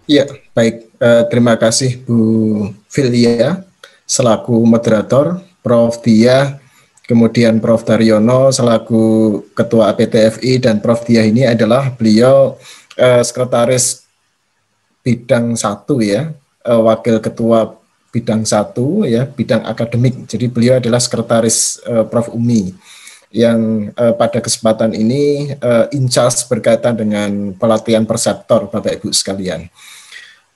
Ya, baik. Terima kasih Bu Filia selaku moderator, Prof. Dia, kemudian Prof. Daryono selaku Ketua APTFI, dan Prof. Dia ini adalah beliau Sekretaris Bidang satu ya, Wakil Ketua Bidang satu ya, bidang akademik. Jadi beliau adalah Sekretaris Prof. Umi yang pada kesempatan ini in charge berkaitan dengan pelatihan perseptor Bapak Ibu sekalian.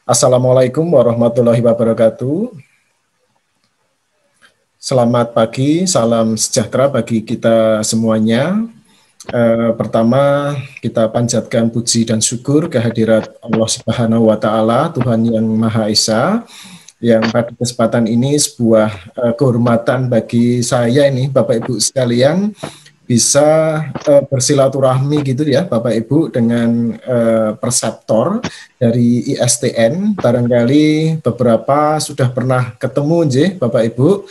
Assalamualaikum warahmatullahi wabarakatuh. Selamat pagi, salam sejahtera bagi kita semuanya. Pertama, kita panjatkan puji dan syukur kehadirat Allah Subhanahu wa Ta'ala, Tuhan yang Maha Esa, yang pada kesempatan ini sebuah kehormatan bagi saya ini, Bapak Ibu sekalian, bisa bersilaturahmi gitu ya Bapak Ibu dengan perseptor dari ISTN. Barangkali beberapa sudah pernah ketemu Bapak Ibu,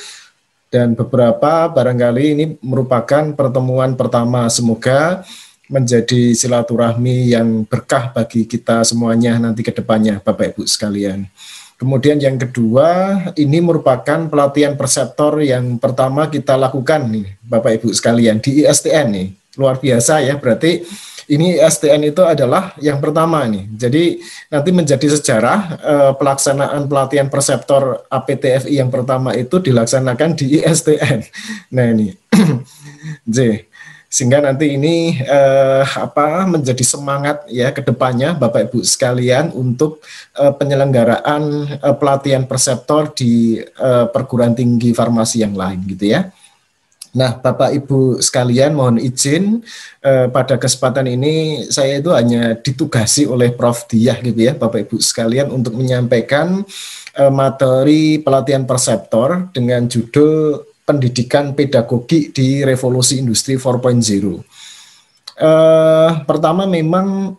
dan beberapa barangkali ini merupakan pertemuan pertama. Semoga menjadi silaturahmi yang berkah bagi kita semuanya nanti ke depannya Bapak Ibu sekalian. Kemudian yang kedua, ini merupakan pelatihan perseptor yang pertama kita lakukan nih Bapak Ibu sekalian di ISTN nih. Luar biasa ya, berarti ini ISTN itu adalah yang pertama nih. Jadi nanti menjadi sejarah pelaksanaan pelatihan perseptor APTFI yang pertama itu dilaksanakan di ISTN. Nah ini, sehingga nanti ini menjadi semangat ya ke depannya Bapak Ibu sekalian untuk penyelenggaraan pelatihan perseptor di perguruan tinggi farmasi yang lain gitu ya. Nah, Bapak Ibu sekalian, mohon izin pada kesempatan ini saya itu hanya ditugasi oleh Prof. Diah gitu ya, Bapak Ibu sekalian, untuk menyampaikan materi pelatihan perseptor dengan judul Pendidikan Pedagogi di Revolusi Industri 4.0. Pertama, memang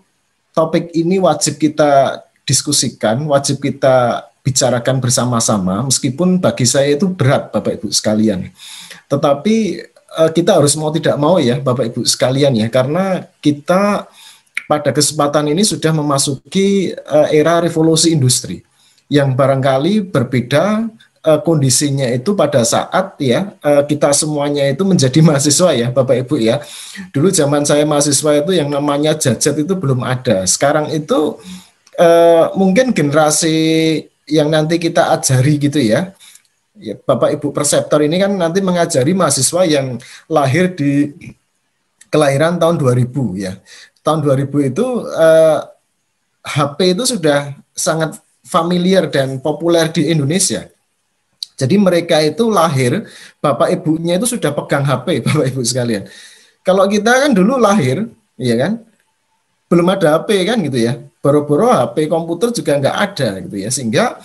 topik ini wajib kita diskusikan, wajib kita bicarakan bersama-sama, meskipun bagi saya itu berat, Bapak Ibu sekalian. Tetapi kita harus mau tidak mau ya Bapak Ibu sekalian ya, karena kita pada kesempatan ini sudah memasuki era revolusi industri yang barangkali berbeda kondisinya itu pada saat ya kita semuanya itu menjadi mahasiswa ya Bapak Ibu ya. Dulu zaman saya mahasiswa itu yang namanya gadget itu belum ada. Sekarang itu mungkin generasi yang nanti kita ajari gitu ya. Ya, Bapak Ibu perseptor ini kan nanti mengajari mahasiswa yang lahir di kelahiran tahun 2000 ya. Tahun 2000 itu HP itu sudah sangat familiar dan populer di Indonesia. Jadi mereka itu lahir, Bapak Ibunya itu sudah pegang HP, Bapak Ibu sekalian. Kalau kita kan dulu lahir, ya kan, belum ada HP kan gitu ya. Boro-boro HP komputer juga nggak ada gitu ya, sehingga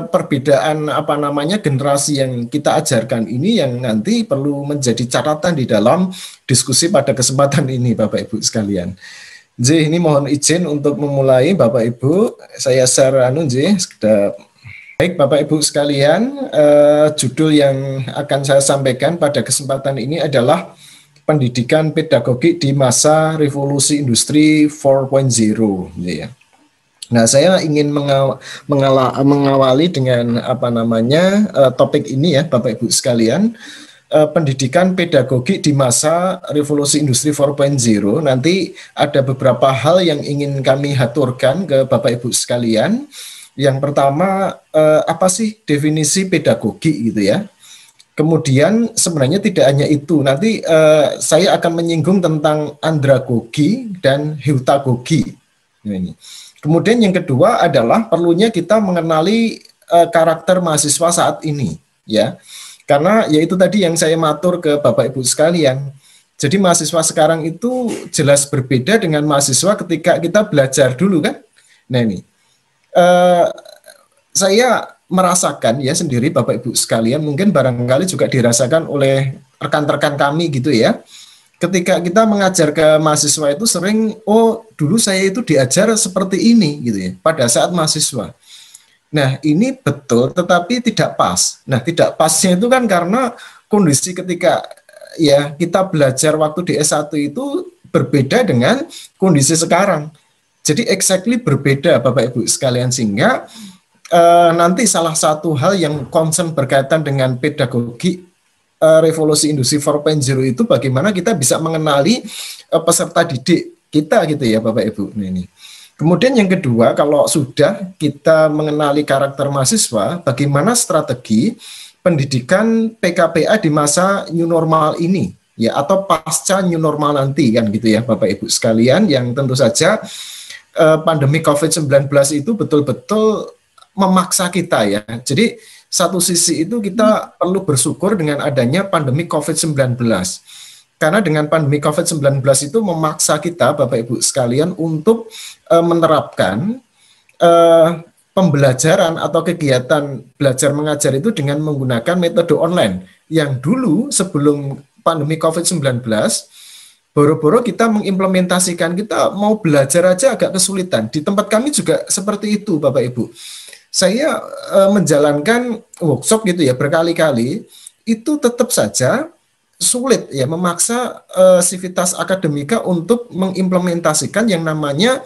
perbedaan generasi yang kita ajarkan ini yang nanti perlu menjadi catatan di dalam diskusi pada kesempatan ini Bapak Ibu sekalian. Jadi ini mohon izin untuk memulai Bapak Ibu, saya share baik Bapak Ibu sekalian, judul yang akan saya sampaikan pada kesempatan ini adalah Pendidikan Pedagogi di Masa Revolusi Industri 4.0 ya. Nah, saya ingin mengawali dengan topik ini ya, Bapak Ibu sekalian, pendidikan pedagogi di masa revolusi industri 4.0. Nanti ada beberapa hal yang ingin kami haturkan ke Bapak Ibu sekalian. Yang pertama, apa sih definisi pedagogi gitu ya? Kemudian sebenarnya tidak hanya itu, nanti saya akan menyinggung tentang andragogi dan heutagogi. Ini. Kemudian yang kedua adalah perlunya kita mengenali karakter mahasiswa saat ini, ya. Karena yaitu tadi yang saya matur ke Bapak Ibu sekalian. Jadi mahasiswa sekarang itu jelas berbeda dengan mahasiswa ketika kita belajar dulu kan. Nah ini, saya merasakan ya sendiri Bapak Ibu sekalian, mungkin barangkali juga dirasakan oleh rekan-rekan kami gitu ya. Ketika kita mengajar ke mahasiswa itu sering, oh dulu saya itu diajar seperti ini gitu ya, pada saat mahasiswa. Nah ini betul, tetapi tidak pas. Nah tidak pasnya itu kan karena kondisi ketika ya kita belajar waktu di S1 itu berbeda dengan kondisi sekarang. Jadi exactly berbeda Bapak Ibu sekalian, sehingga nanti salah satu hal yang concern berkaitan dengan pedagogi revolusi industri 4.0 itu bagaimana kita bisa mengenali peserta didik kita gitu ya Bapak Ibu. Nah, ini. Kemudian yang kedua, kalau sudah kita mengenali karakter mahasiswa, bagaimana strategi pendidikan PKPA di masa new normal ini, ya, atau pasca new normal nanti kan gitu ya Bapak Ibu sekalian, yang tentu saja pandemi COVID-19 itu betul-betul memaksa kita ya. Jadi satu sisi itu kita perlu bersyukur dengan adanya pandemi COVID-19. Karena dengan pandemi COVID-19 itu memaksa kita, Bapak Ibu sekalian, untuk menerapkan pembelajaran atau kegiatan belajar mengajar itu dengan menggunakan metode online. Yang dulu sebelum pandemi COVID-19, boro-boro kita mengimplementasikan, kita mau belajar aja agak kesulitan. Di tempat kami juga seperti itu, Bapak Ibu. Saya menjalankan workshop gitu ya berkali-kali, itu tetap saja sulit ya, memaksa Civitas Akademika untuk mengimplementasikan yang namanya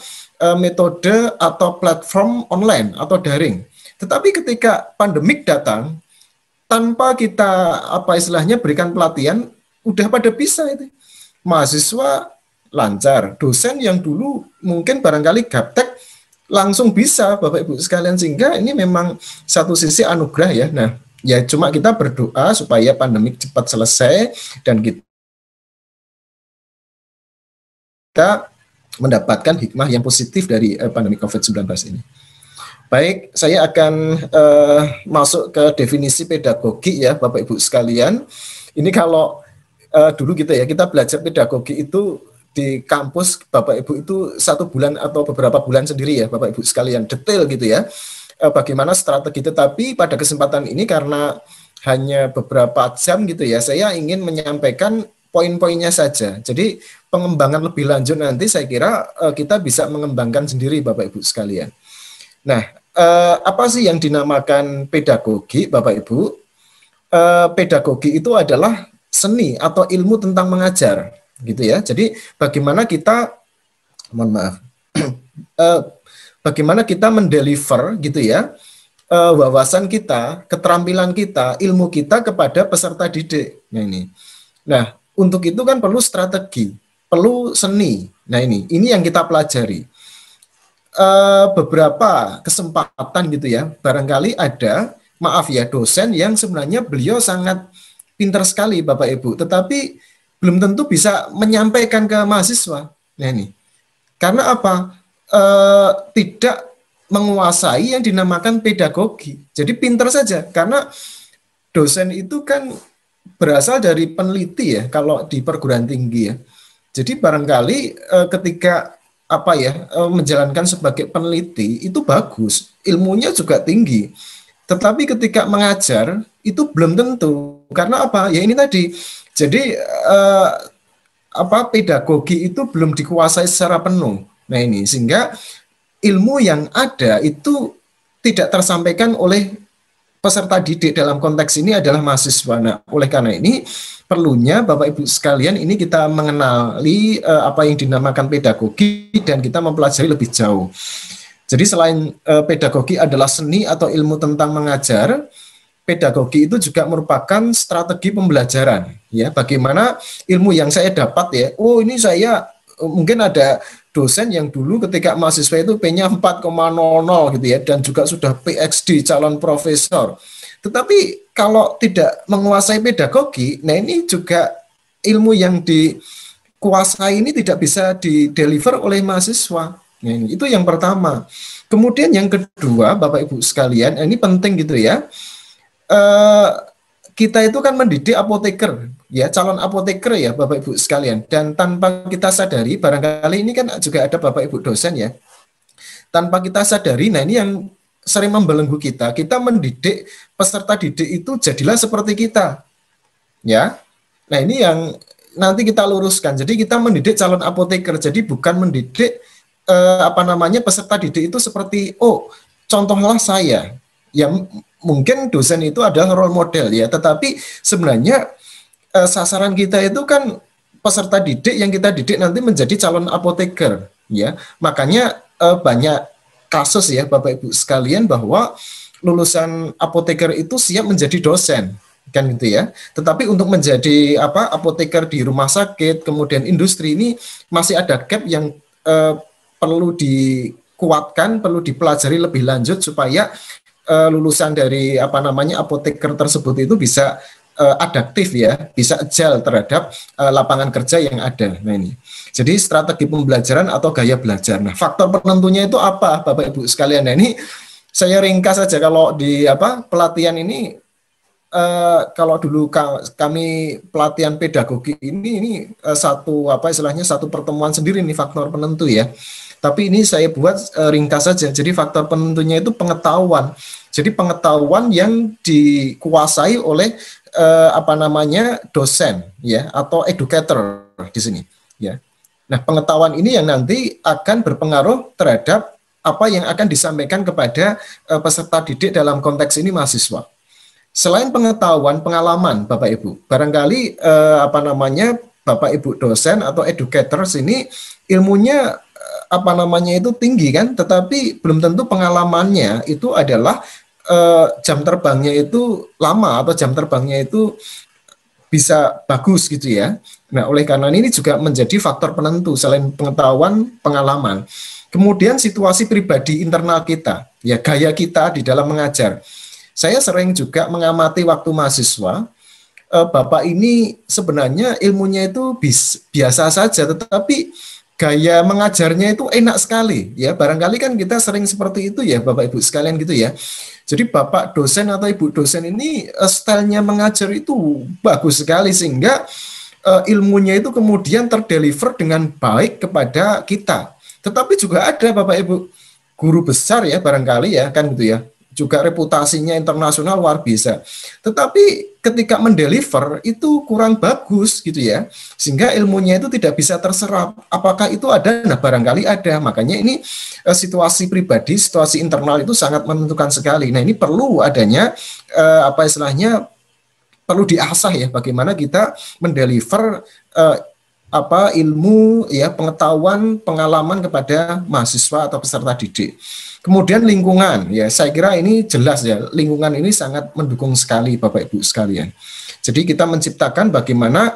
metode atau platform online atau daring. Tetapi ketika pandemik datang, tanpa kita apa istilahnya berikan pelatihan, udah pada bisa itu. Mahasiswa lancar, dosen yang dulu mungkin barangkali gaptek langsung bisa Bapak Ibu sekalian, sehingga ini memang satu sisi anugerah ya. Nah, ya cuma kita berdoa supaya pandemik cepat selesai dan kita mendapatkan hikmah yang positif dari pandemi COVID-19 ini. Baik, saya akan masuk ke definisi pedagogi ya Bapak Ibu sekalian. Ini kalau dulu gitu ya, kita belajar pedagogi itu di kampus Bapak Ibu itu 1 bulan atau beberapa bulan sendiri ya Bapak Ibu sekalian, detail gitu ya. Bagaimana strategi, tetapi pada kesempatan ini karena hanya beberapa jam gitu ya, saya ingin menyampaikan poin-poinnya saja. Jadi pengembangan lebih lanjut nanti saya kira kita bisa mengembangkan sendiri Bapak Ibu sekalian. Nah, apa sih yang dinamakan pedagogi Bapak Ibu? Pedagogi itu adalah seni atau ilmu tentang mengajar gitu ya. Jadi bagaimana kita, mohon maaf, bagaimana kita mendeliver gitu ya wawasan kita, keterampilan kita, ilmu kita kepada peserta didik. Nah ini. Nah, untuk itu kan perlu strategi, perlu seni. Nah ini yang kita pelajari. Beberapa kesempatan gitu ya, barangkali ada, maaf ya, dosen yang sebenarnya beliau sangat pintar sekali Bapak Ibu, tetapi belum tentu bisa menyampaikan ke mahasiswa. Nah ini. Karena apa? Tidak menguasai yang dinamakan pedagogi. Jadi pintar saja, karena dosen itu kan berasal dari peneliti ya, kalau di perguruan tinggi ya. Jadi barangkali ketika apa ya menjalankan sebagai peneliti itu bagus, ilmunya juga tinggi. Tetapi ketika mengajar itu belum tentu. Karena apa? Ya ini tadi. Jadi pedagogi itu belum dikuasai secara penuh. Nah ini sehingga ilmu yang ada itu tidak tersampaikan oleh peserta didik, dalam konteks ini adalah mahasiswa. Nah, oleh karena ini perlunya Bapak Ibu sekalian ini kita mengenali apa yang dinamakan pedagogi dan kita mempelajari lebih jauh. Jadi selain pedagogi adalah seni atau ilmu tentang mengajar, pedagogi itu juga merupakan strategi pembelajaran. Ya, bagaimana ilmu yang saya dapat ya, oh ini saya mungkin ada dosen yang dulu ketika mahasiswa itu P-nya 4,00 gitu ya, dan juga sudah PhD calon profesor. Tetapi kalau tidak menguasai pedagogi, nah ini juga ilmu yang dikuasai ini tidak bisa dideliver oleh mahasiswa. Nah, itu yang pertama. Kemudian yang kedua, Bapak Ibu sekalian, ini penting gitu ya. Kita itu kan mendidik apoteker, ya calon apoteker ya Bapak Ibu sekalian. Dan tanpa kita sadari, barangkali ini kan juga ada Bapak Ibu dosen ya. Tanpa kita sadari, nah ini yang sering membelenggu kita. Kita mendidik peserta didik itu jadilah seperti kita, ya. Nah ini yang nanti kita luruskan. Jadi kita mendidik calon apoteker, jadi bukan mendidik peserta didik itu seperti, oh contohlah saya, yang mungkin dosen itu adalah role model ya, tetapi sebenarnya sasaran kita itu kan peserta didik yang kita didik nanti menjadi calon apoteker ya. Makanya banyak kasus ya Bapak Ibu sekalian bahwa lulusan apoteker itu siap menjadi dosen kan gitu ya. Tetapi untuk menjadi apoteker di rumah sakit kemudian industri ini masih ada gap yang perlu dikuatkan, perlu dipelajari lebih lanjut supaya lulusan dari apoteker tersebut itu bisa adaptif ya, bisa agile terhadap lapangan kerja yang ada. Nah ini. Jadi strategi pembelajaran atau gaya belajar. Nah, faktor penentunya itu apa, Bapak Ibu sekalian? Nah, ini saya ringkas saja kalau di pelatihan ini kalau dulu kami pelatihan pedagogi ini satu pertemuan sendiri nih faktor penentu ya. Tapi ini saya buat ringkas saja. Jadi faktor penentunya itu pengetahuan. Jadi pengetahuan yang dikuasai oleh dosen ya atau educator di sini ya. Nah, pengetahuan ini yang nanti akan berpengaruh terhadap apa yang akan disampaikan kepada peserta didik dalam konteks ini mahasiswa. Selain pengetahuan, pengalaman, Bapak Ibu, barangkali Bapak Ibu dosen atau educators ini ilmunya itu tinggi kan, tetapi belum tentu pengalamannya itu adalah jam terbangnya itu lama atau jam terbangnya itu bisa bagus gitu ya. Nah, oleh karena ini juga menjadi faktor penentu selain pengetahuan, pengalaman. Kemudian situasi pribadi internal kita, ya gaya kita di dalam mengajar. Saya sering juga mengamati waktu mahasiswa, Bapak ini sebenarnya ilmunya itu biasa saja, tetapi gaya mengajarnya itu enak sekali. Ya, barangkali kan kita sering seperti itu ya, Bapak Ibu sekalian gitu ya. Jadi Bapak dosen atau Ibu dosen ini stylenya mengajar itu bagus sekali sehingga ilmunya itu kemudian terdeliver dengan baik kepada kita. Tetapi juga ada Bapak Ibu guru besar ya barangkali ya kan gitu ya. Juga reputasinya internasional luar biasa. Tetapi ketika mendeliver itu kurang bagus gitu ya. Sehingga ilmunya itu tidak bisa terserap. Apakah itu ada? Nah, barangkali ada. Makanya ini situasi pribadi, situasi internal itu sangat menentukan sekali. Nah, ini perlu adanya perlu diasah ya bagaimana kita mendeliver ilmu ya, pengetahuan, pengalaman kepada mahasiswa atau peserta didik. Kemudian lingkungan, ya saya kira ini jelas ya, lingkungan ini sangat mendukung sekali Bapak Ibu sekalian. Jadi kita menciptakan bagaimana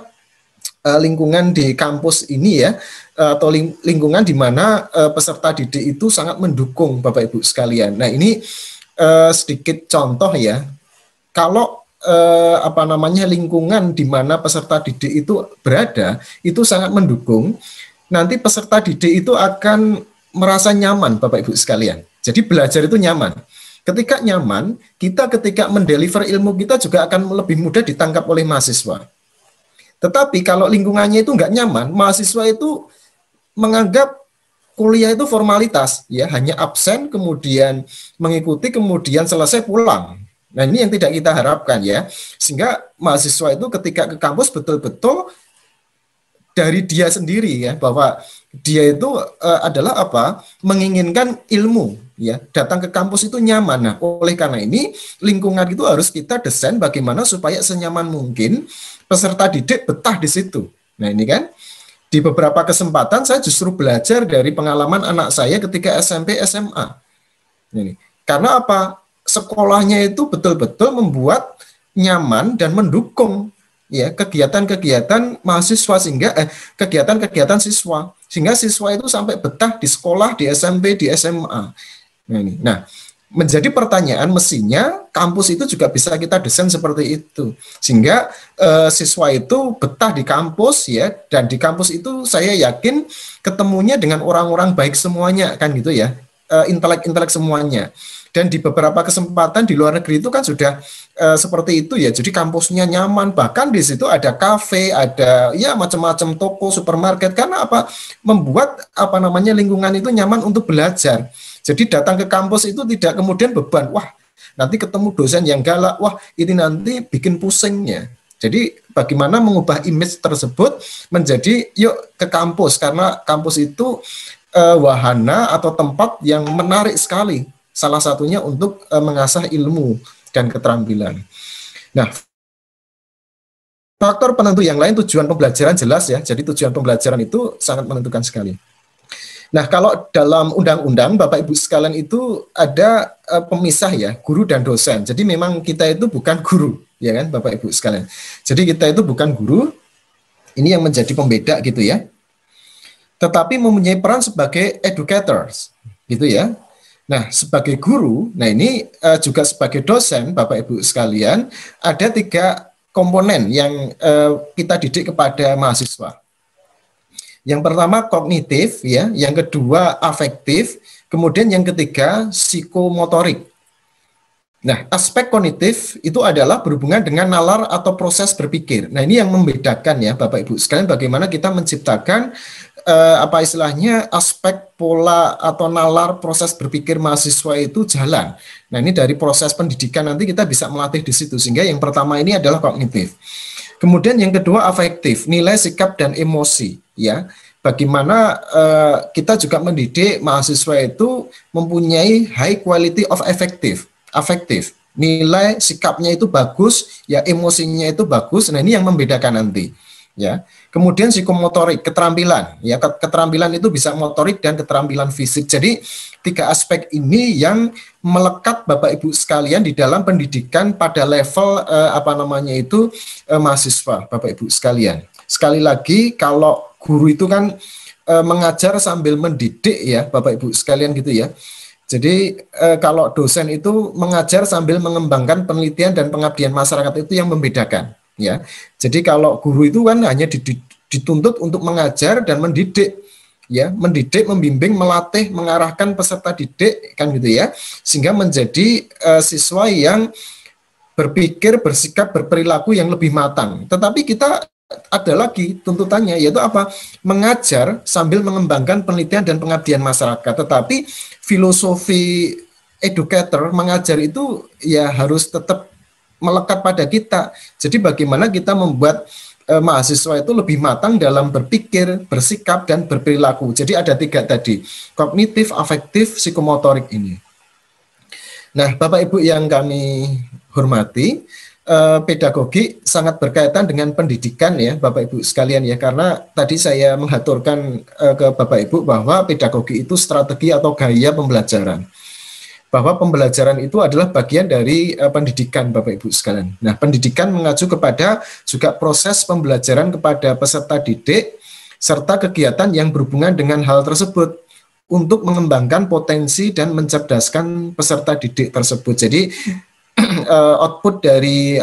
lingkungan di kampus ini ya, atau lingkungan di mana peserta didik itu sangat mendukung Bapak Ibu sekalian. Nah ini sedikit contoh ya, kalau lingkungan di mana peserta didik itu berada, itu sangat mendukung, nanti peserta didik itu akan merasa nyaman Bapak Ibu sekalian. Jadi belajar itu nyaman. Ketika nyaman, kita ketika mendeliver ilmu kita juga akan lebih mudah ditangkap oleh mahasiswa. Tetapi kalau lingkungannya itu nggak nyaman, mahasiswa itu menganggap kuliah itu formalitas, ya hanya absen, kemudian mengikuti, kemudian selesai pulang. Nah ini yang tidak kita harapkan ya. Sehingga mahasiswa itu ketika ke kampus betul-betul dari dia sendiri ya, bahwa dia itu adalah menginginkan ilmu ya, datang ke kampus itu nyaman. Nah, oleh karena ini lingkungan itu harus kita desain bagaimana supaya senyaman mungkin peserta didik betah di situ. Nah, ini kan di beberapa kesempatan saya justru belajar dari pengalaman anak saya ketika SMP SMA. Ini karena sekolahnya itu betul-betul membuat nyaman dan mendukung ya kegiatan-kegiatan mahasiswa sehingga kegiatan-kegiatan siswa sehingga siswa itu sampai betah di sekolah, di SMP, di SMA. Nah, menjadi pertanyaan mestinya kampus itu juga bisa kita desain seperti itu sehingga siswa itu betah di kampus ya, dan di kampus itu saya yakin ketemunya dengan orang-orang baik semuanya kan gitu ya, intelek-intelek semuanya. Dan di beberapa kesempatan di luar negeri itu kan sudah seperti itu ya. Jadi kampusnya nyaman, bahkan di situ ada kafe, ada ya macam-macam toko, supermarket. Karena membuat lingkungan itu nyaman untuk belajar. Jadi datang ke kampus itu tidak kemudian beban. Wah, nanti ketemu dosen yang galak. Wah, ini nanti bikin pusingnya. Jadi bagaimana mengubah image tersebut menjadi yuk ke kampus, karena kampus itu wahana atau tempat yang menarik sekali. Salah satunya untuk mengasah ilmu dan keterampilan. Nah, faktor penentu yang lain tujuan pembelajaran jelas ya. Jadi tujuan pembelajaran itu sangat menentukan sekali. Nah, kalau dalam undang-undang Bapak Ibu sekalian itu ada pemisah ya, guru dan dosen. Jadi memang kita itu bukan guru, ya kan Bapak Ibu sekalian. Jadi kita itu bukan guru, ini yang menjadi pembeda gitu ya. Tetapi mempunyai peran sebagai educators, gitu ya. Nah, sebagai guru, nah ini juga sebagai dosen, Bapak Ibu sekalian, ada 3 komponen yang kita didik kepada mahasiswa. Yang pertama kognitif, ya, yang kedua afektif, kemudian yang ketiga psikomotorik. Nah, aspek kognitif itu adalah berhubungan dengan nalar atau proses berpikir. Nah, ini yang membedakan ya, Bapak Ibu sekalian, bagaimana kita menciptakan apa istilahnya aspek pola atau nalar proses berpikir mahasiswa itu jalan. Nah, ini dari proses pendidikan nanti kita bisa melatih di situ. Sehingga yang pertama ini adalah kognitif. Kemudian yang kedua afektif, nilai, sikap, dan emosi. Ya, bagaimana kita juga mendidik mahasiswa itu mempunyai high quality of afektif, nilai, sikapnya itu bagus, ya emosinya itu bagus. Nah, ini yang membedakan nanti. Ya, kemudian psikomotorik, keterampilan. Ya, keterampilan itu bisa motorik dan keterampilan fisik. Jadi 3 aspek ini yang melekat Bapak Ibu sekalian di dalam pendidikan pada level mahasiswa Bapak Ibu sekalian. Sekali lagi, kalau guru itu kan mengajar sambil mendidik ya Bapak Ibu sekalian gitu ya. Jadi kalau dosen itu mengajar sambil mengembangkan penelitian dan pengabdian masyarakat, itu yang membedakan ya. Jadi kalau guru itu kan hanya dituntut untuk mengajar dan mendidik ya, mendidik, membimbing, melatih, mengarahkan peserta didik kan gitu ya, sehingga menjadi siswa yang berpikir, bersikap, berperilaku yang lebih matang. Tetapi kita ada lagi tuntutannya, yaitu apa? Mengajar sambil mengembangkan penelitian dan pengabdian masyarakat. Tetapi filosofi educator mengajar itu ya harus tetap melekat pada kita. Jadi bagaimana kita membuat mahasiswa itu lebih matang dalam berpikir, bersikap, dan berperilaku. Jadi ada 3 tadi, kognitif, afektif, psikomotorik ini. Nah, Bapak Ibu yang kami hormati, pedagogi sangat berkaitan dengan pendidikan ya Bapak Ibu sekalian ya, karena tadi saya mengaturkan ke Bapak Ibu bahwa pedagogi itu strategi atau gaya pembelajaran, bahwa pembelajaran itu adalah bagian dari pendidikan Bapak Ibu sekalian. Nah, pendidikan mengacu kepada juga proses pembelajaran kepada peserta didik serta kegiatan yang berhubungan dengan hal tersebut untuk mengembangkan potensi dan mencerdaskan peserta didik tersebut. Jadi output dari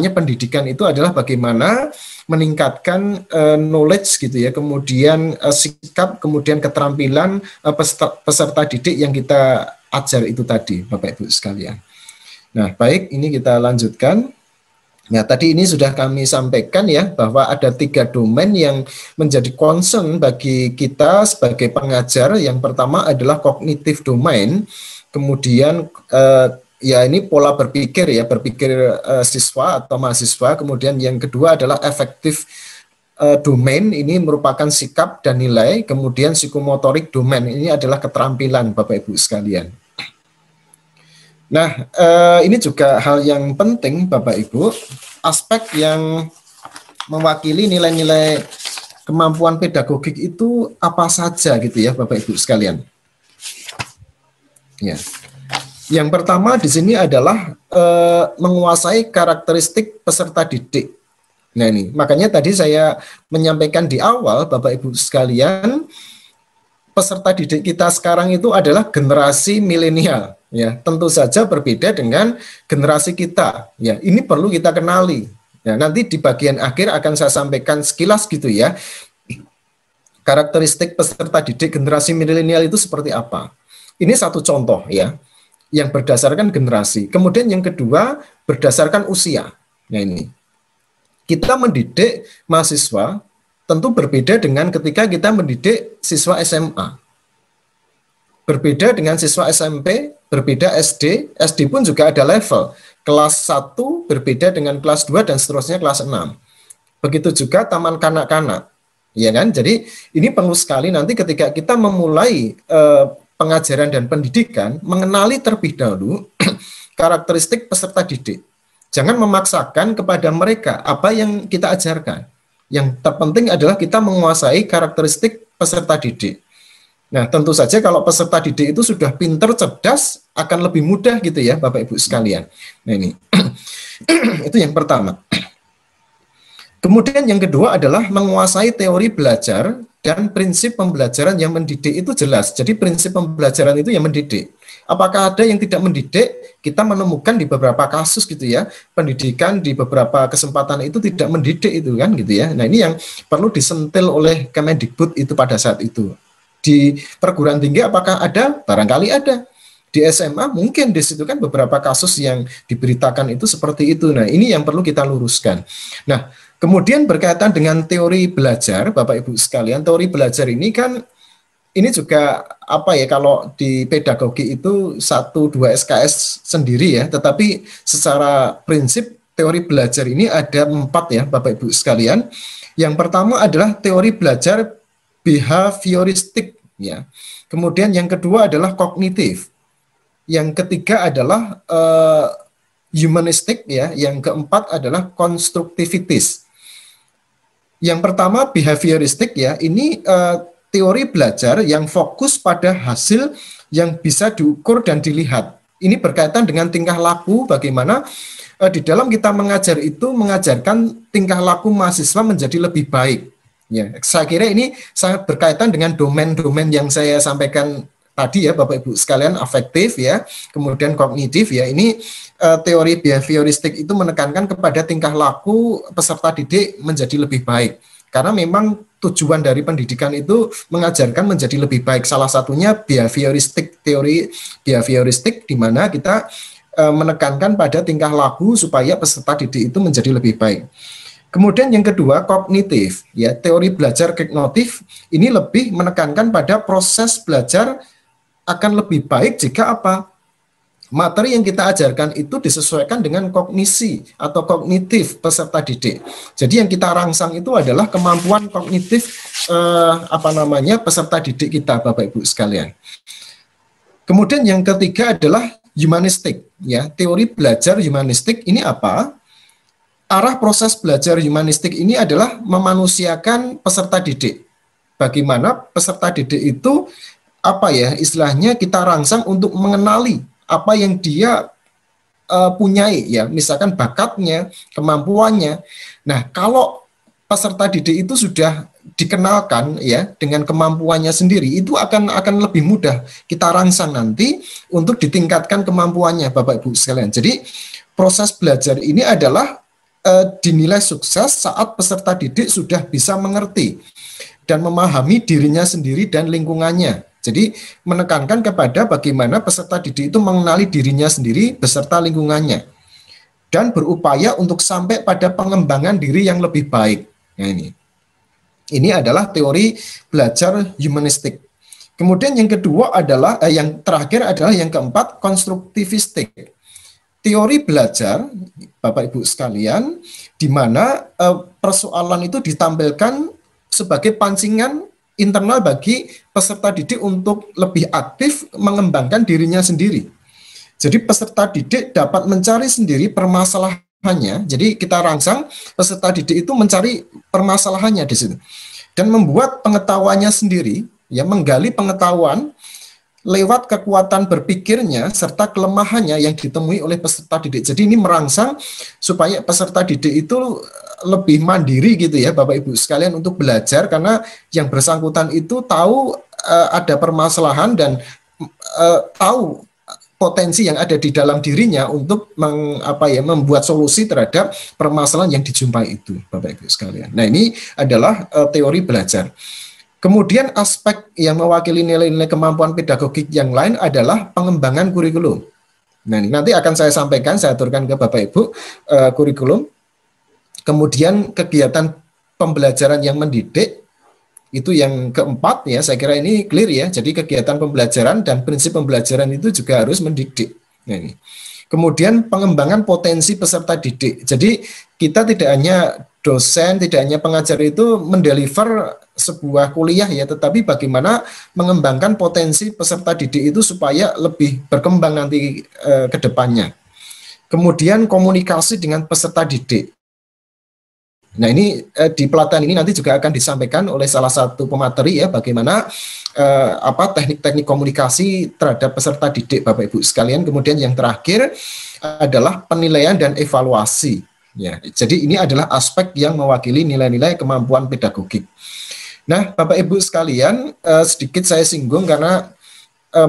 pendidikan itu adalah bagaimana meningkatkan knowledge gitu ya, kemudian sikap, kemudian keterampilan peserta didik yang kita ajar itu tadi Bapak Ibu sekalian. Nah, baik, ini kita lanjutkan. Nah, tadi ini sudah kami sampaikan ya, bahwa ada 3 domain yang menjadi concern bagi kita sebagai pengajar. Yang pertama adalah kognitif domain, kemudian ya ini pola berpikir ya, berpikir siswa atau mahasiswa. Kemudian yang kedua adalah efektif domain, ini merupakan sikap dan nilai. Kemudian psikomotorik domain, ini adalah keterampilan Bapak Ibu sekalian. Nah, ini juga hal yang penting Bapak Ibu, aspek yang mewakili nilai-nilai kemampuan pedagogik itu apa saja gitu ya Bapak Ibu sekalian. Ya. Yang pertama di sini adalah menguasai karakteristik peserta didik. Nah, ini makanya tadi saya menyampaikan di awal Bapak Ibu sekalian, peserta didik kita sekarang itu adalah generasi milenial. Ya, tentu saja berbeda dengan generasi kita. Ya, ini perlu kita kenali. Ya, nanti di bagian akhir akan saya sampaikan sekilas gitu ya. Karakteristik peserta didik generasi milenial itu seperti apa? Ini satu contoh ya, yang berdasarkan generasi. Kemudian yang kedua berdasarkan usia. Nah, ini kita mendidik mahasiswa tentu berbeda dengan ketika kita mendidik siswa SMA. Berbeda dengan siswa SMP, berbeda SD, SD pun juga ada level. Kelas 1 berbeda dengan kelas 2 dan seterusnya kelas 6. Begitu juga taman kanak-kanak. Ya kan? Jadi ini perlu sekali nanti ketika kita memulai pengajaran dan pendidikan, mengenali terlebih dahulu karakteristik peserta didik. Jangan memaksakan kepada mereka apa yang kita ajarkan. Yang terpenting adalah kita menguasai karakteristik peserta didik. Nah, tentu saja kalau peserta didik itu sudah pinter, cerdas, akan lebih mudah gitu ya, Bapak Ibu sekalian. Nah, ini itu yang pertama. Kemudian yang kedua adalah menguasai teori belajar dan prinsip pembelajaran yang mendidik itu jelas. Jadi prinsip pembelajaran itu yang mendidik. Apakah ada yang tidak mendidik? Kita menemukan di beberapa kasus gitu ya, pendidikan di beberapa kesempatan itu tidak mendidik itu kan gitu ya. Nah, ini yang perlu disentil oleh Kemendikbud itu pada saat itu. Di perguruan tinggi apakah ada? Barangkali ada. Di SMA mungkin di situ kan beberapa kasus yang diberitakan itu seperti itu. Nah, ini yang perlu kita luruskan. Nah, kemudian berkaitan dengan teori belajar, Bapak Ibu sekalian, teori belajar ini kan ini juga apa ya, kalau di pedagogi itu 1-2 SKS sendiri ya, tetapi secara prinsip teori belajar ini ada 4 ya Bapak Ibu sekalian. Yang pertama adalah teori belajar behavioristik ya. Kemudian yang kedua adalah kognitif. Yang ketiga adalah humanistik ya, yang keempat adalah konstruktivitis. Yang pertama behavioristik ya, ini teori belajar yang fokus pada hasil yang bisa diukur dan dilihat. Ini berkaitan dengan tingkah laku, bagaimana di dalam kita mengajar itu mengajarkan tingkah laku mahasiswa menjadi lebih baik. Ya, saya kira ini sangat berkaitan dengan domain-domain yang saya sampaikan tadi ya Bapak Ibu sekalian, afektif ya, kemudian kognitif ya. Ini teori behavioristik itu menekankan kepada tingkah laku peserta didik menjadi lebih baik. Karena memang tujuan dari pendidikan itu mengajarkan menjadi lebih baik. Salah satunya behavioristik, teori behavioristik di mana kita menekankan pada tingkah laku supaya peserta didik itu menjadi lebih baik. Kemudian yang kedua, kognitif, ya, teori belajar kognitif ini lebih menekankan pada proses belajar akan lebih baik jika apa? Materi yang kita ajarkan itu disesuaikan dengan kognisi atau kognitif peserta didik. Jadi yang kita rangsang itu adalah kemampuan kognitif peserta didik kita, Bapak Ibu sekalian. Kemudian yang ketiga adalah humanistik, ya, teori belajar humanistik ini apa? Arah proses belajar humanistik ini adalah memanusiakan peserta didik. Bagaimana peserta didik itu apa ya, istilahnya kita rangsang untuk mengenali apa yang dia punyai ya, misalkan bakatnya, kemampuannya. Nah, kalau peserta didik itu sudah dikenalkan ya dengan kemampuannya sendiri, itu akan lebih mudah kita rangsang nanti untuk ditingkatkan kemampuannya, Bapak Ibu sekalian. Jadi proses belajar ini adalah dinilai sukses saat peserta didik sudah bisa mengerti dan memahami dirinya sendiri dan lingkungannya. Jadi menekankan kepada bagaimana peserta didik itu mengenali dirinya sendiri beserta lingkungannya dan berupaya untuk sampai pada pengembangan diri yang lebih baik. Nah, ini adalah teori belajar humanistik. Kemudian yang kedua adalah yang terakhir adalah yang keempat, konstruktivistik. Teori belajar, Bapak Ibu sekalian, di mana persoalan itu ditampilkan sebagai pancingan internal bagi peserta didik untuk lebih aktif mengembangkan dirinya sendiri. Jadi peserta didik dapat mencari sendiri permasalahannya. Jadi kita rangsang peserta didik itu mencari permasalahannya di situ dan membuat pengetahuannya sendiri, ya, menggali pengetahuan lewat kekuatan berpikirnya serta kelemahannya yang ditemui oleh peserta didik. Jadi ini merangsang supaya peserta didik itu lebih mandiri gitu ya Bapak Ibu sekalian untuk belajar, karena yang bersangkutan itu tahu ada permasalahan dan tahu potensi yang ada di dalam dirinya untuk membuat solusi terhadap permasalahan yang dijumpai itu, Bapak Ibu sekalian. Nah, ini adalah teori belajar. Kemudian aspek yang mewakili nilai-nilai kemampuan pedagogik yang lain adalah pengembangan kurikulum. Nah, ini nanti akan saya sampaikan, saya aturkan ke Bapak Ibu kurikulum. Kemudian kegiatan pembelajaran yang mendidik, itu yang keempat ya, saya kira ini clear ya. Jadi kegiatan pembelajaran dan prinsip pembelajaran itu juga harus mendidik. Nah, ini. Kemudian pengembangan potensi peserta didik. Jadi kita tidak hanya dosen, tidak hanya pengajar itu mendeliver sebuah kuliah ya, tetapi bagaimana mengembangkan potensi peserta didik itu supaya lebih berkembang nanti ke depannya. Kemudian komunikasi dengan peserta didik. Nah, ini di pelatihan ini nanti juga akan disampaikan oleh salah satu pemateri ya, bagaimana teknik-teknik komunikasi terhadap peserta didik Bapak Ibu sekalian. Kemudian yang terakhir adalah penilaian dan evaluasi. Ya, jadi ini adalah aspek yang mewakili nilai-nilai kemampuan pedagogik. Nah, Bapak Ibu sekalian, sedikit saya singgung karena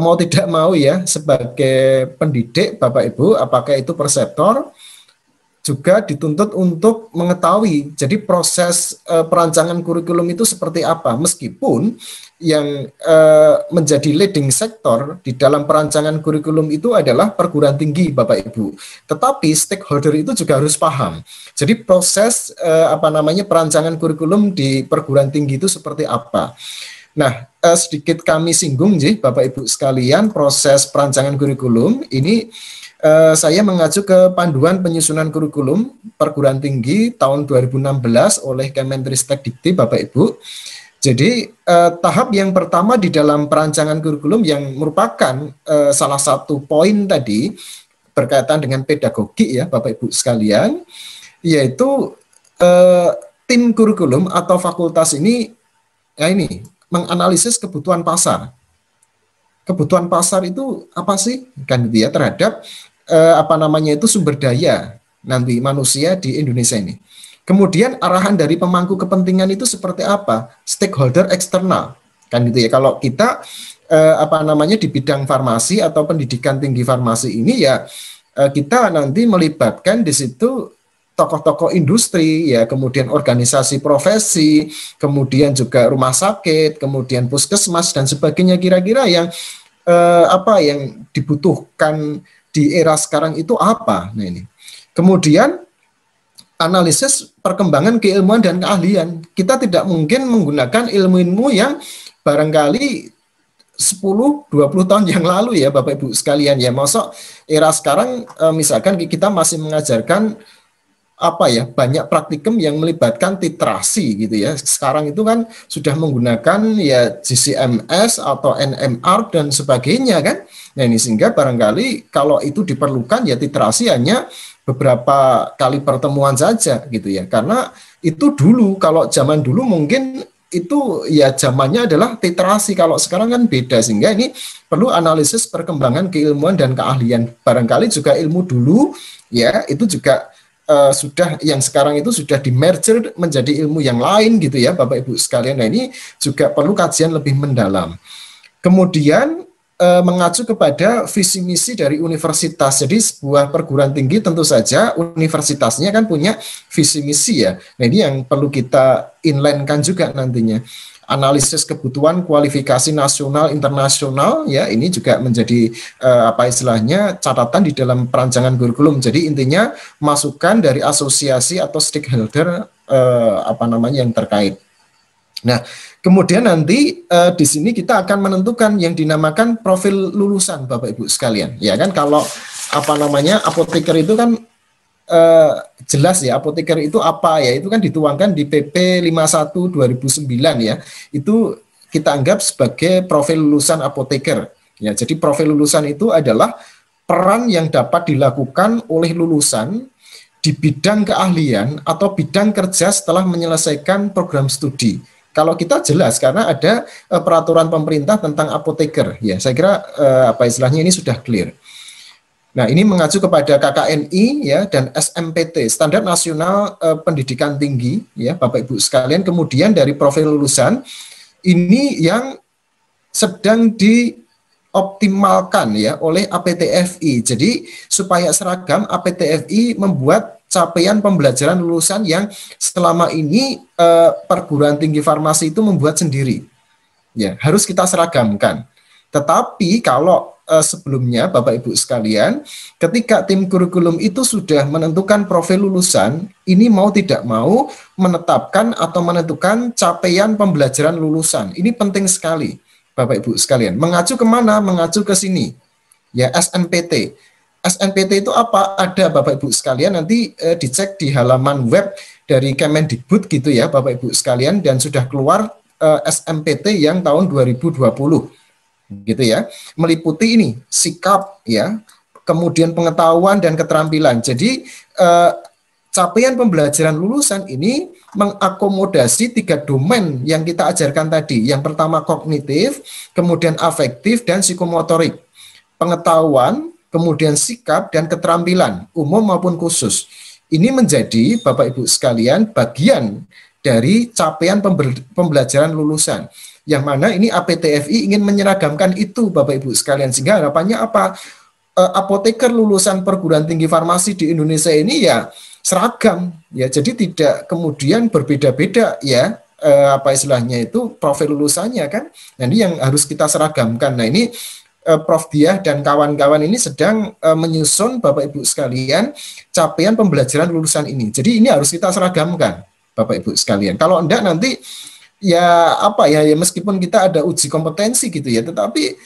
mau tidak mau ya, sebagai pendidik Bapak Ibu, apakah itu perseptor, juga dituntut untuk mengetahui jadi proses perancangan kurikulum itu seperti apa, meskipun yang menjadi leading sektor di dalam perancangan kurikulum itu adalah perguruan tinggi Bapak Ibu, tetapi stakeholder itu juga harus paham jadi proses perancangan kurikulum di perguruan tinggi itu seperti apa. Nah, sedikit kami singgung Bapak Ibu sekalian, proses perancangan kurikulum ini saya mengacu ke panduan penyusunan kurikulum perguruan tinggi tahun 2016 oleh Kemendristek Bapak Ibu. Jadi tahap yang pertama di dalam perancangan kurikulum yang merupakan salah satu poin tadi berkaitan dengan pedagogi ya Bapak Ibu sekalian, yaitu tim kurikulum atau fakultas ini menganalisis kebutuhan pasar. Kebutuhan pasar itu apa sih? Kan gitu ya, terhadap sumber daya nanti manusia di Indonesia ini. Kemudian arahan dari pemangku kepentingan itu seperti apa? Stakeholder eksternal. Kan gitu ya. Kalau kita di bidang farmasi atau pendidikan tinggi farmasi ini ya kita nanti melibatkan di situ tokoh-tokoh industri ya, kemudian organisasi profesi, kemudian juga rumah sakit, kemudian puskesmas dan sebagainya, kira-kira yang yang dibutuhkan di era sekarang itu apa. Nah ini. Kemudian analisis perkembangan keilmuan dan keahlian. Kita tidak mungkin menggunakan ilmu-ilmu yang barangkali 10-20 tahun yang lalu ya Bapak Ibu sekalian ya. Masa era sekarang misalkan kita masih mengajarkan banyak praktikum yang melibatkan titrasi gitu ya. Sekarang itu kan sudah menggunakan ya GCMS atau NMR dan sebagainya kan. Nah ini sehingga barangkali kalau itu diperlukan ya titrasi hanya beberapa kali pertemuan saja gitu ya. Karena itu dulu, kalau zaman dulu mungkin itu ya zamannya adalah titrasi, kalau sekarang kan beda, sehingga ini perlu analisis perkembangan keilmuan dan keahlian. Barangkali juga ilmu dulu ya itu juga sudah yang sekarang itu sudah di-merger menjadi ilmu yang lain gitu ya Bapak Ibu sekalian. Nah ini juga perlu kajian lebih mendalam. Kemudian mengacu kepada visi misi dari universitas. Jadi sebuah perguruan tinggi tentu saja universitasnya kan punya visi misi ya. Nah ini yang perlu kita inline-kan juga nantinya. Analisis kebutuhan kualifikasi nasional internasional ya, ini juga menjadi catatan di dalam perancangan kurikulum. Jadi intinya masukan dari asosiasi atau stakeholder yang terkait. Nah, kemudian nanti di sini kita akan menentukan yang dinamakan profil lulusan Bapak Ibu sekalian. Ya kan, kalau apoteker itu kan jelas ya, apoteker itu apa ya, itu kan dituangkan di PP 51 2009 ya. Itu kita anggap sebagai profil lulusan apoteker. Ya, jadi profil lulusan itu adalah peran yang dapat dilakukan oleh lulusan di bidang keahlian atau bidang kerja setelah menyelesaikan program studi. Kalau kita jelas karena ada peraturan pemerintah tentang apoteker. Ya, saya kira ini sudah clear. Nah, ini mengacu kepada KKNI ya dan SMPT, Standar Nasional Pendidikan Tinggi ya Bapak Ibu sekalian. Kemudian dari profil lulusan ini yang sedang dioptimalkan ya oleh APTFI. Jadi supaya seragam, APTFI membuat capaian pembelajaran lulusan yang selama ini perguruan tinggi farmasi itu membuat sendiri. Ya, harus kita seragamkan. Tetapi kalau sebelumnya Bapak Ibu sekalian, ketika tim kurikulum itu sudah menentukan profil lulusan, ini mau tidak mau menetapkan atau menentukan capaian pembelajaran lulusan. Ini penting sekali Bapak Ibu sekalian. Mengacu kemana? Mengacu ke sini. Ya, SNPT. SNPT itu apa? Ada Bapak Ibu sekalian, nanti dicek di halaman web dari Kemendikbud gitu ya Bapak Ibu sekalian, dan sudah keluar SNPT yang tahun 2020 gitu ya, meliputi ini sikap ya, kemudian pengetahuan dan keterampilan. Jadi capaian pembelajaran lulusan ini mengakomodasi 3 domain yang kita ajarkan tadi. Yang pertama kognitif, kemudian afektif, dan psikomotorik. Pengetahuan, kemudian sikap, dan keterampilan, umum maupun khusus. Ini menjadi, Bapak Ibu sekalian, bagian dari capaian pembelajaran lulusan. Yang mana ini APTFI ingin menyeragamkan itu, Bapak Ibu sekalian. Sehingga harapannya apa? Apoteker lulusan perguruan tinggi farmasi di Indonesia ini ya seragam, ya. Jadi tidak kemudian berbeda-beda, ya. Apa istilahnya itu, profil lulusannya kan. Nah, ini yang harus kita seragamkan. Nah, ini Prof. Diah dan kawan-kawan ini sedang menyusun, Bapak Ibu sekalian, capaian pembelajaran lulusan ini. Jadi ini harus kita seragamkan, Bapak Ibu sekalian. Kalau enggak nanti ya apa ya, meskipun kita ada uji kompetensi gitu ya, tetapi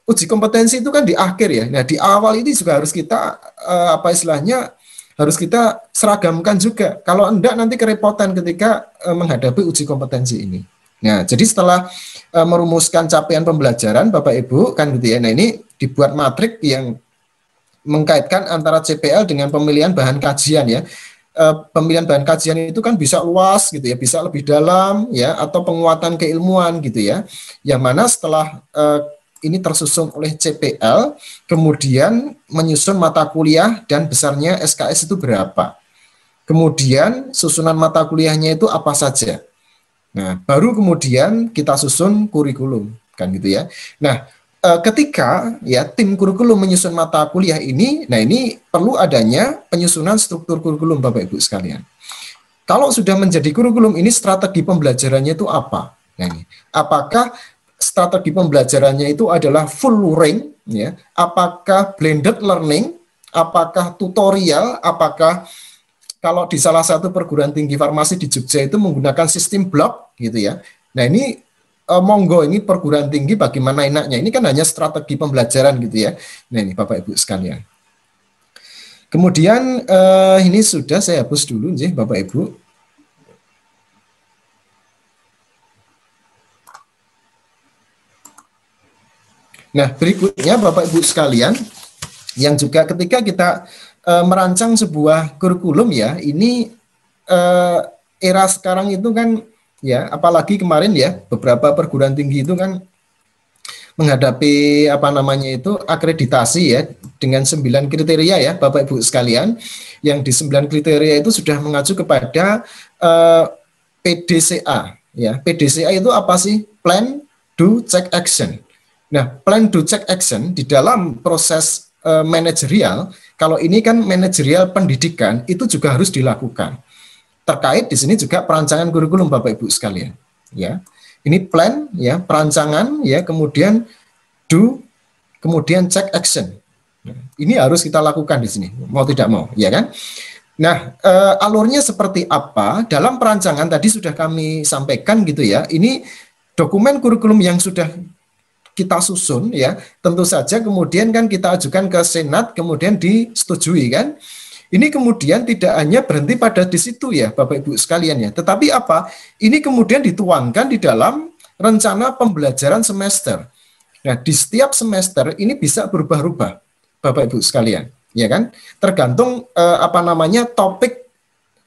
uji kompetensi itu kan di akhir ya. Nah, di awal ini juga harus kita apa istilahnya, harus kita seragamkan juga. Kalau enggak nanti kerepotan ketika menghadapi uji kompetensi ini. Nah, jadi setelah merumuskan capaian pembelajaran, Bapak Ibu, kan gitu ya. Nah, ini dibuat matrik yang mengkaitkan antara CPL dengan pemilihan bahan kajian ya. Pemilihan bahan kajian itu kan bisa luas gitu ya, bisa lebih dalam ya, atau penguatan keilmuan gitu ya. Yang mana setelah ini tersusun oleh CPL, kemudian menyusun mata kuliah dan besarnya SKS itu berapa. Kemudian susunan mata kuliahnya itu apa saja. Nah, baru kemudian kita susun kurikulum, kan gitu ya. Nah, ketika ya tim kurikulum menyusun mata kuliah ini, nah ini perlu adanya penyusunan struktur kurikulum, Bapak Ibu sekalian. Kalau sudah menjadi kurikulum ini, strategi pembelajarannya itu apa? Nah, ini apakah strategi pembelajarannya itu adalah full luring, ya? Apakah blended learning? Apakah tutorial? Apakah kalau di salah satu perguruan tinggi farmasi di Jogja itu menggunakan sistem blok gitu ya. Nah, ini monggo, ini perguruan tinggi bagaimana enaknya. Ini kan hanya strategi pembelajaran gitu ya. Nah, ini Bapak Ibu sekalian. Kemudian ini sudah saya hapus dulu nih Bapak Ibu. Nah, berikutnya Bapak Ibu sekalian, yang juga ketika kita merancang sebuah kurikulum ya, ini era sekarang itu kan ya, apalagi kemarin ya, beberapa perguruan tinggi itu kan menghadapi apa namanya itu akreditasi ya, dengan 9 kriteria ya Bapak Ibu sekalian, yang di 9 kriteria itu sudah mengacu kepada PDCA ya. PDCA itu apa sih? Plan, Do, Check, Action. Nah, plan, Do, Check, Action di dalam proses manajerial, kalau ini kan manajerial pendidikan, itu juga harus dilakukan. Terkait di sini juga perancangan kurikulum Bapak Ibu sekalian, ya. Ini plan ya, perancangan ya, kemudian do, kemudian check action. Ini harus kita lakukan di sini, mau tidak mau, ya kan? Nah, alurnya seperti apa? Dalam perancangan tadi sudah kami sampaikan gitu ya. Ini dokumen kurikulum yang sudah kita susun ya, tentu saja kemudian kan kita ajukan ke Senat, kemudian disetujui kan. Ini kemudian tidak hanya berhenti pada di situ ya Bapak Ibu sekalian ya, tetapi apa? Ini kemudian dituangkan di dalam rencana pembelajaran semester. Nah, di setiap semester ini bisa berubah-ubah Bapak Ibu sekalian, ya kan? Tergantung apa namanya topik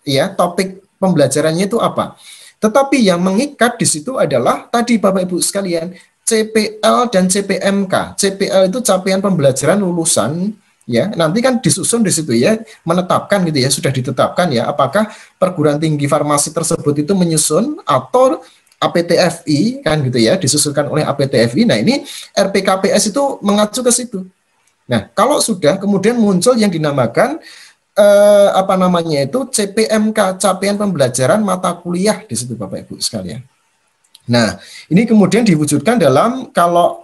ya, topik pembelajarannya itu apa. Tetapi yang mengikat di situ adalah tadi Bapak Ibu sekalian, CPL dan CPMK. CPL itu capaian pembelajaran lulusan ya. Nanti kan disusun di situ ya, menetapkan gitu ya, sudah ditetapkan ya apakah perguruan tinggi farmasi tersebut itu menyusun atau APTFI kan gitu ya, disusunkan oleh APTFI. Nah, ini RPKPS itu mengacu ke situ. Nah, kalau sudah kemudian muncul yang dinamakan apa namanya itu CPMK, capaian pembelajaran mata kuliah di situ Bapak Ibu sekalian. Nah, ini kemudian diwujudkan dalam, kalau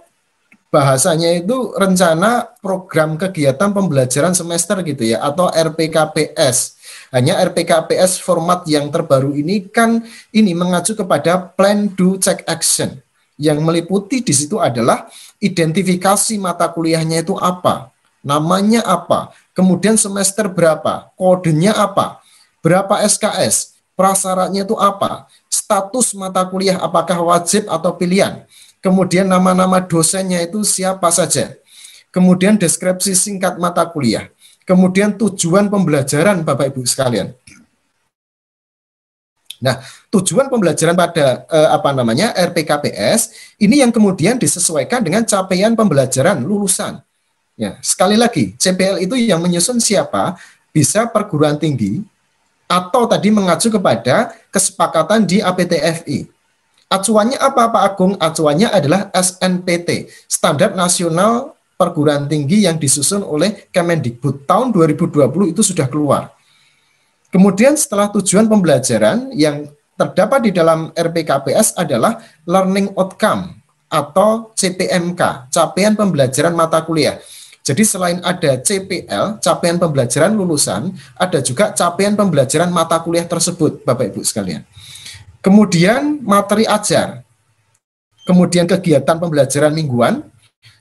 bahasanya itu rencana program kegiatan pembelajaran semester gitu ya, atau RPKPS. Hanya RPKPS format yang terbaru ini kan ini mengacu kepada Plan, Do, Check, Action. Yang meliputi di situ adalah identifikasi mata kuliahnya itu apa, namanya apa, kemudian semester berapa, kodenya apa, berapa SKS, prasyaratnya itu apa, status mata kuliah apakah wajib atau pilihan, kemudian nama-nama dosennya itu siapa saja, kemudian deskripsi singkat mata kuliah, kemudian tujuan pembelajaran Bapak Ibu sekalian. Nah, tujuan pembelajaran pada RPKPS ini yang kemudian disesuaikan dengan capaian pembelajaran lulusan. Ya, sekali lagi, CPL itu yang menyusun siapa, bisa perguruan tinggi atau tadi mengacu kepada kesepakatan di APTFI. Acuannya apa Pak Agung? Acuannya adalah SNPT, Standar Nasional Perguruan Tinggi yang disusun oleh Kemendikbud tahun 2020 itu sudah keluar. Kemudian setelah tujuan pembelajaran yang terdapat di dalam RPKPS adalah learning outcome atau CPMK, capaian pembelajaran mata kuliah. Jadi selain ada CPL, capaian pembelajaran lulusan, ada juga capaian pembelajaran mata kuliah tersebut, Bapak Ibu sekalian. Kemudian materi ajar, kemudian kegiatan pembelajaran mingguan,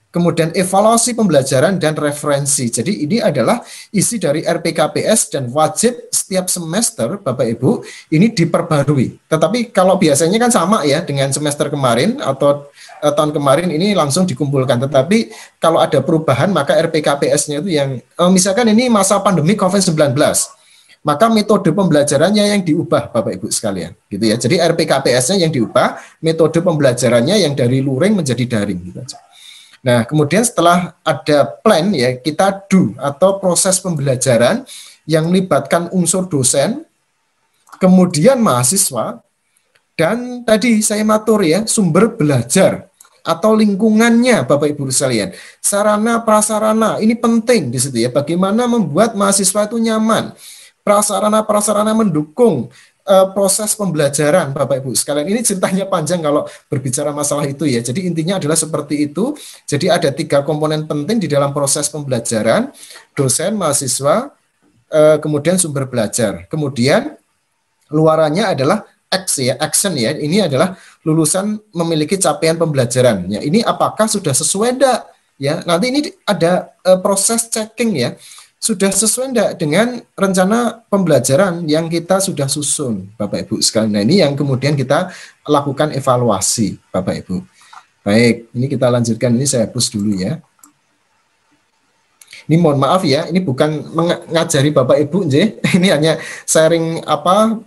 kemudian evaluasi pembelajaran dan referensi. Jadi ini adalah isi dari RPKPS dan wajib setiap semester Bapak Ibu ini diperbarui. Tetapi kalau biasanya kan sama ya dengan semester kemarin atau tahun kemarin ini langsung dikumpulkan. Tetapi kalau ada perubahan maka RPKPS-nya itu yang misalkan ini masa pandemi COVID-19, maka metode pembelajarannya yang diubah Bapak Ibu sekalian, gitu ya. Jadi RPKPS-nya yang diubah, metode pembelajarannya yang dari luring menjadi daring gitu aja. Nah, kemudian setelah ada plan ya, kita do atau proses pembelajaran yang melibatkan unsur dosen, kemudian mahasiswa, dan tadi saya matur ya, sumber belajar atau lingkungannya Bapak Ibu sekalian. Sarana prasarana ini penting di situ ya, bagaimana membuat mahasiswa itu nyaman. Prasarana-prasarana mendukung proses pembelajaran Bapak Ibu sekalian. Ini ceritanya panjang kalau berbicara masalah itu ya. Jadi intinya adalah seperti itu. Jadi ada 3 komponen penting di dalam proses pembelajaran: dosen, mahasiswa, kemudian sumber belajar. Kemudian luarannya adalah action ya. Ini adalah lulusan memiliki capaian pembelajaran. Ya, ini apakah sudah sesuai enggak? Ya, nanti ini ada proses checking ya. Sudah sesuai enggak dengan rencana pembelajaran yang kita sudah susun, Bapak Ibu sekalian. Nah, ini yang kemudian kita lakukan evaluasi, Bapak Ibu. Baik, ini kita lanjutkan. Ini saya hapus dulu ya. Ini mohon maaf ya, ini bukan mengajari Bapak Ibu, ini hanya sharing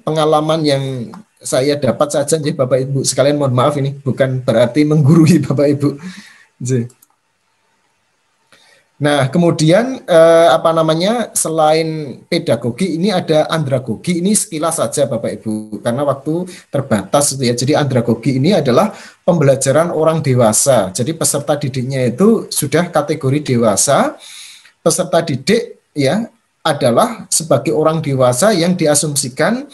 pengalaman yang saya dapat saja, Bapak Ibu sekalian. Mohon maaf, ini bukan berarti menggurui Bapak Ibu. Nah, kemudian selain pedagogi ini ada andragogi. Ini sekilas saja Bapak Ibu karena waktu terbatas itu ya. Jadi andragogi ini adalah pembelajaran orang dewasa. Jadi peserta didiknya itu sudah kategori dewasa. Peserta didik ya adalah sebagai orang dewasa yang diasumsikan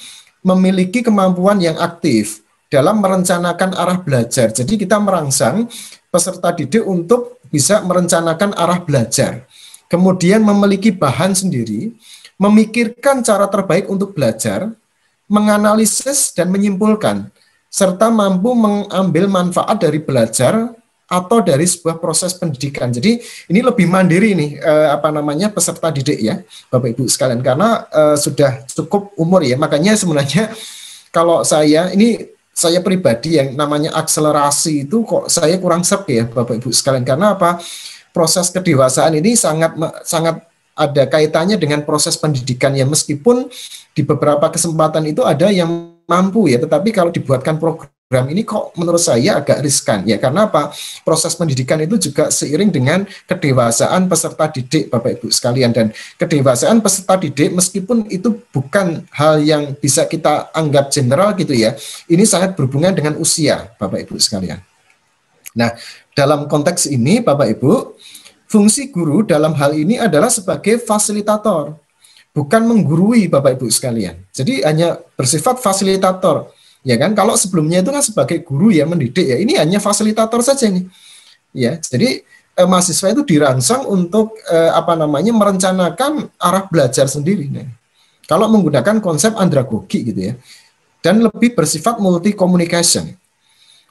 memiliki kemampuan yang aktif dalam merencanakan arah belajar. Jadi kita merangsang peserta didik untuk bisa merencanakan arah belajar, kemudian memiliki bahan sendiri, memikirkan cara terbaik untuk belajar, menganalisis dan menyimpulkan, serta mampu mengambil manfaat dari belajar atau dari sebuah proses pendidikan. Jadi ini lebih mandiri nih peserta didik ya, Bapak Ibu sekalian, karena sudah cukup umur ya. Makanya sebenarnya kalau saya pribadi yang namanya akselerasi itu kok saya kurang serp ya Bapak Ibu sekalian, karena apa? Proses kedewasaan ini sangat ada kaitannya dengan proses pendidikan ya, meskipun di beberapa kesempatan itu ada yang mampu ya, tetapi kalau dibuatkan program ini kok menurut saya agak riskan ya, karena apa? Proses pendidikan itu juga seiring dengan kedewasaan peserta didik Bapak Ibu sekalian, dan kedewasaan peserta didik meskipun itu bukan hal yang bisa kita anggap general gitu ya, ini sangat berhubungan dengan usia Bapak Ibu sekalian. Nah, dalam konteks ini Bapak Ibu, fungsi guru dalam hal ini adalah sebagai fasilitator, bukan menggurui Bapak Ibu sekalian. Jadi hanya bersifat fasilitator. Ya kan, kalau sebelumnya itu kan sebagai guru ya mendidik ya, ini hanya fasilitator saja nih. Ya, jadi mahasiswa itu dirangsang untuk merencanakan arah belajar sendiri. Nah, kalau menggunakan konsep andragogi gitu ya, dan lebih bersifat multi communication.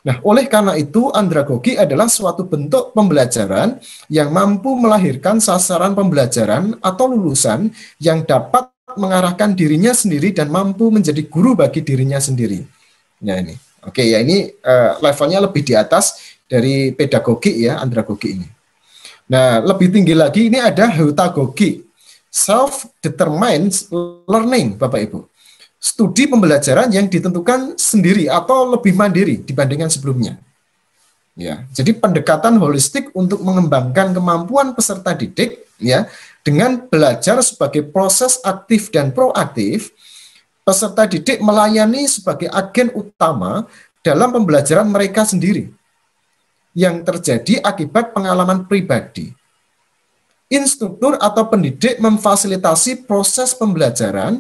Nah, oleh karena itu andragogi adalah suatu bentuk pembelajaran yang mampu melahirkan sasaran pembelajaran atau lulusan yang dapat mengarahkan dirinya sendiri dan mampu menjadi guru bagi dirinya sendiri. Nah ini, oke ya, ini levelnya lebih di atas dari pedagogi ya, andragogi ini. Nah, lebih tinggi lagi ini ada heutagogi, self-determined learning Bapak Ibu. studi pembelajaran yang ditentukan sendiri atau lebih mandiri dibandingkan sebelumnya. Ya, jadi pendekatan holistik untuk mengembangkan kemampuan peserta didik ya dengan belajar sebagai proses aktif dan proaktif, peserta didik melayani sebagai agen utama dalam pembelajaran mereka sendiri yang terjadi akibat pengalaman pribadi. Instruktur atau pendidik memfasilitasi proses pembelajaran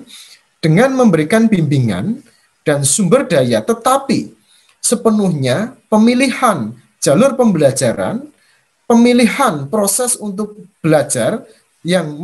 dengan memberikan bimbingan dan sumber daya, tetapi sepenuhnya pemilihan jalur pembelajaran, pemilihan proses untuk belajar yang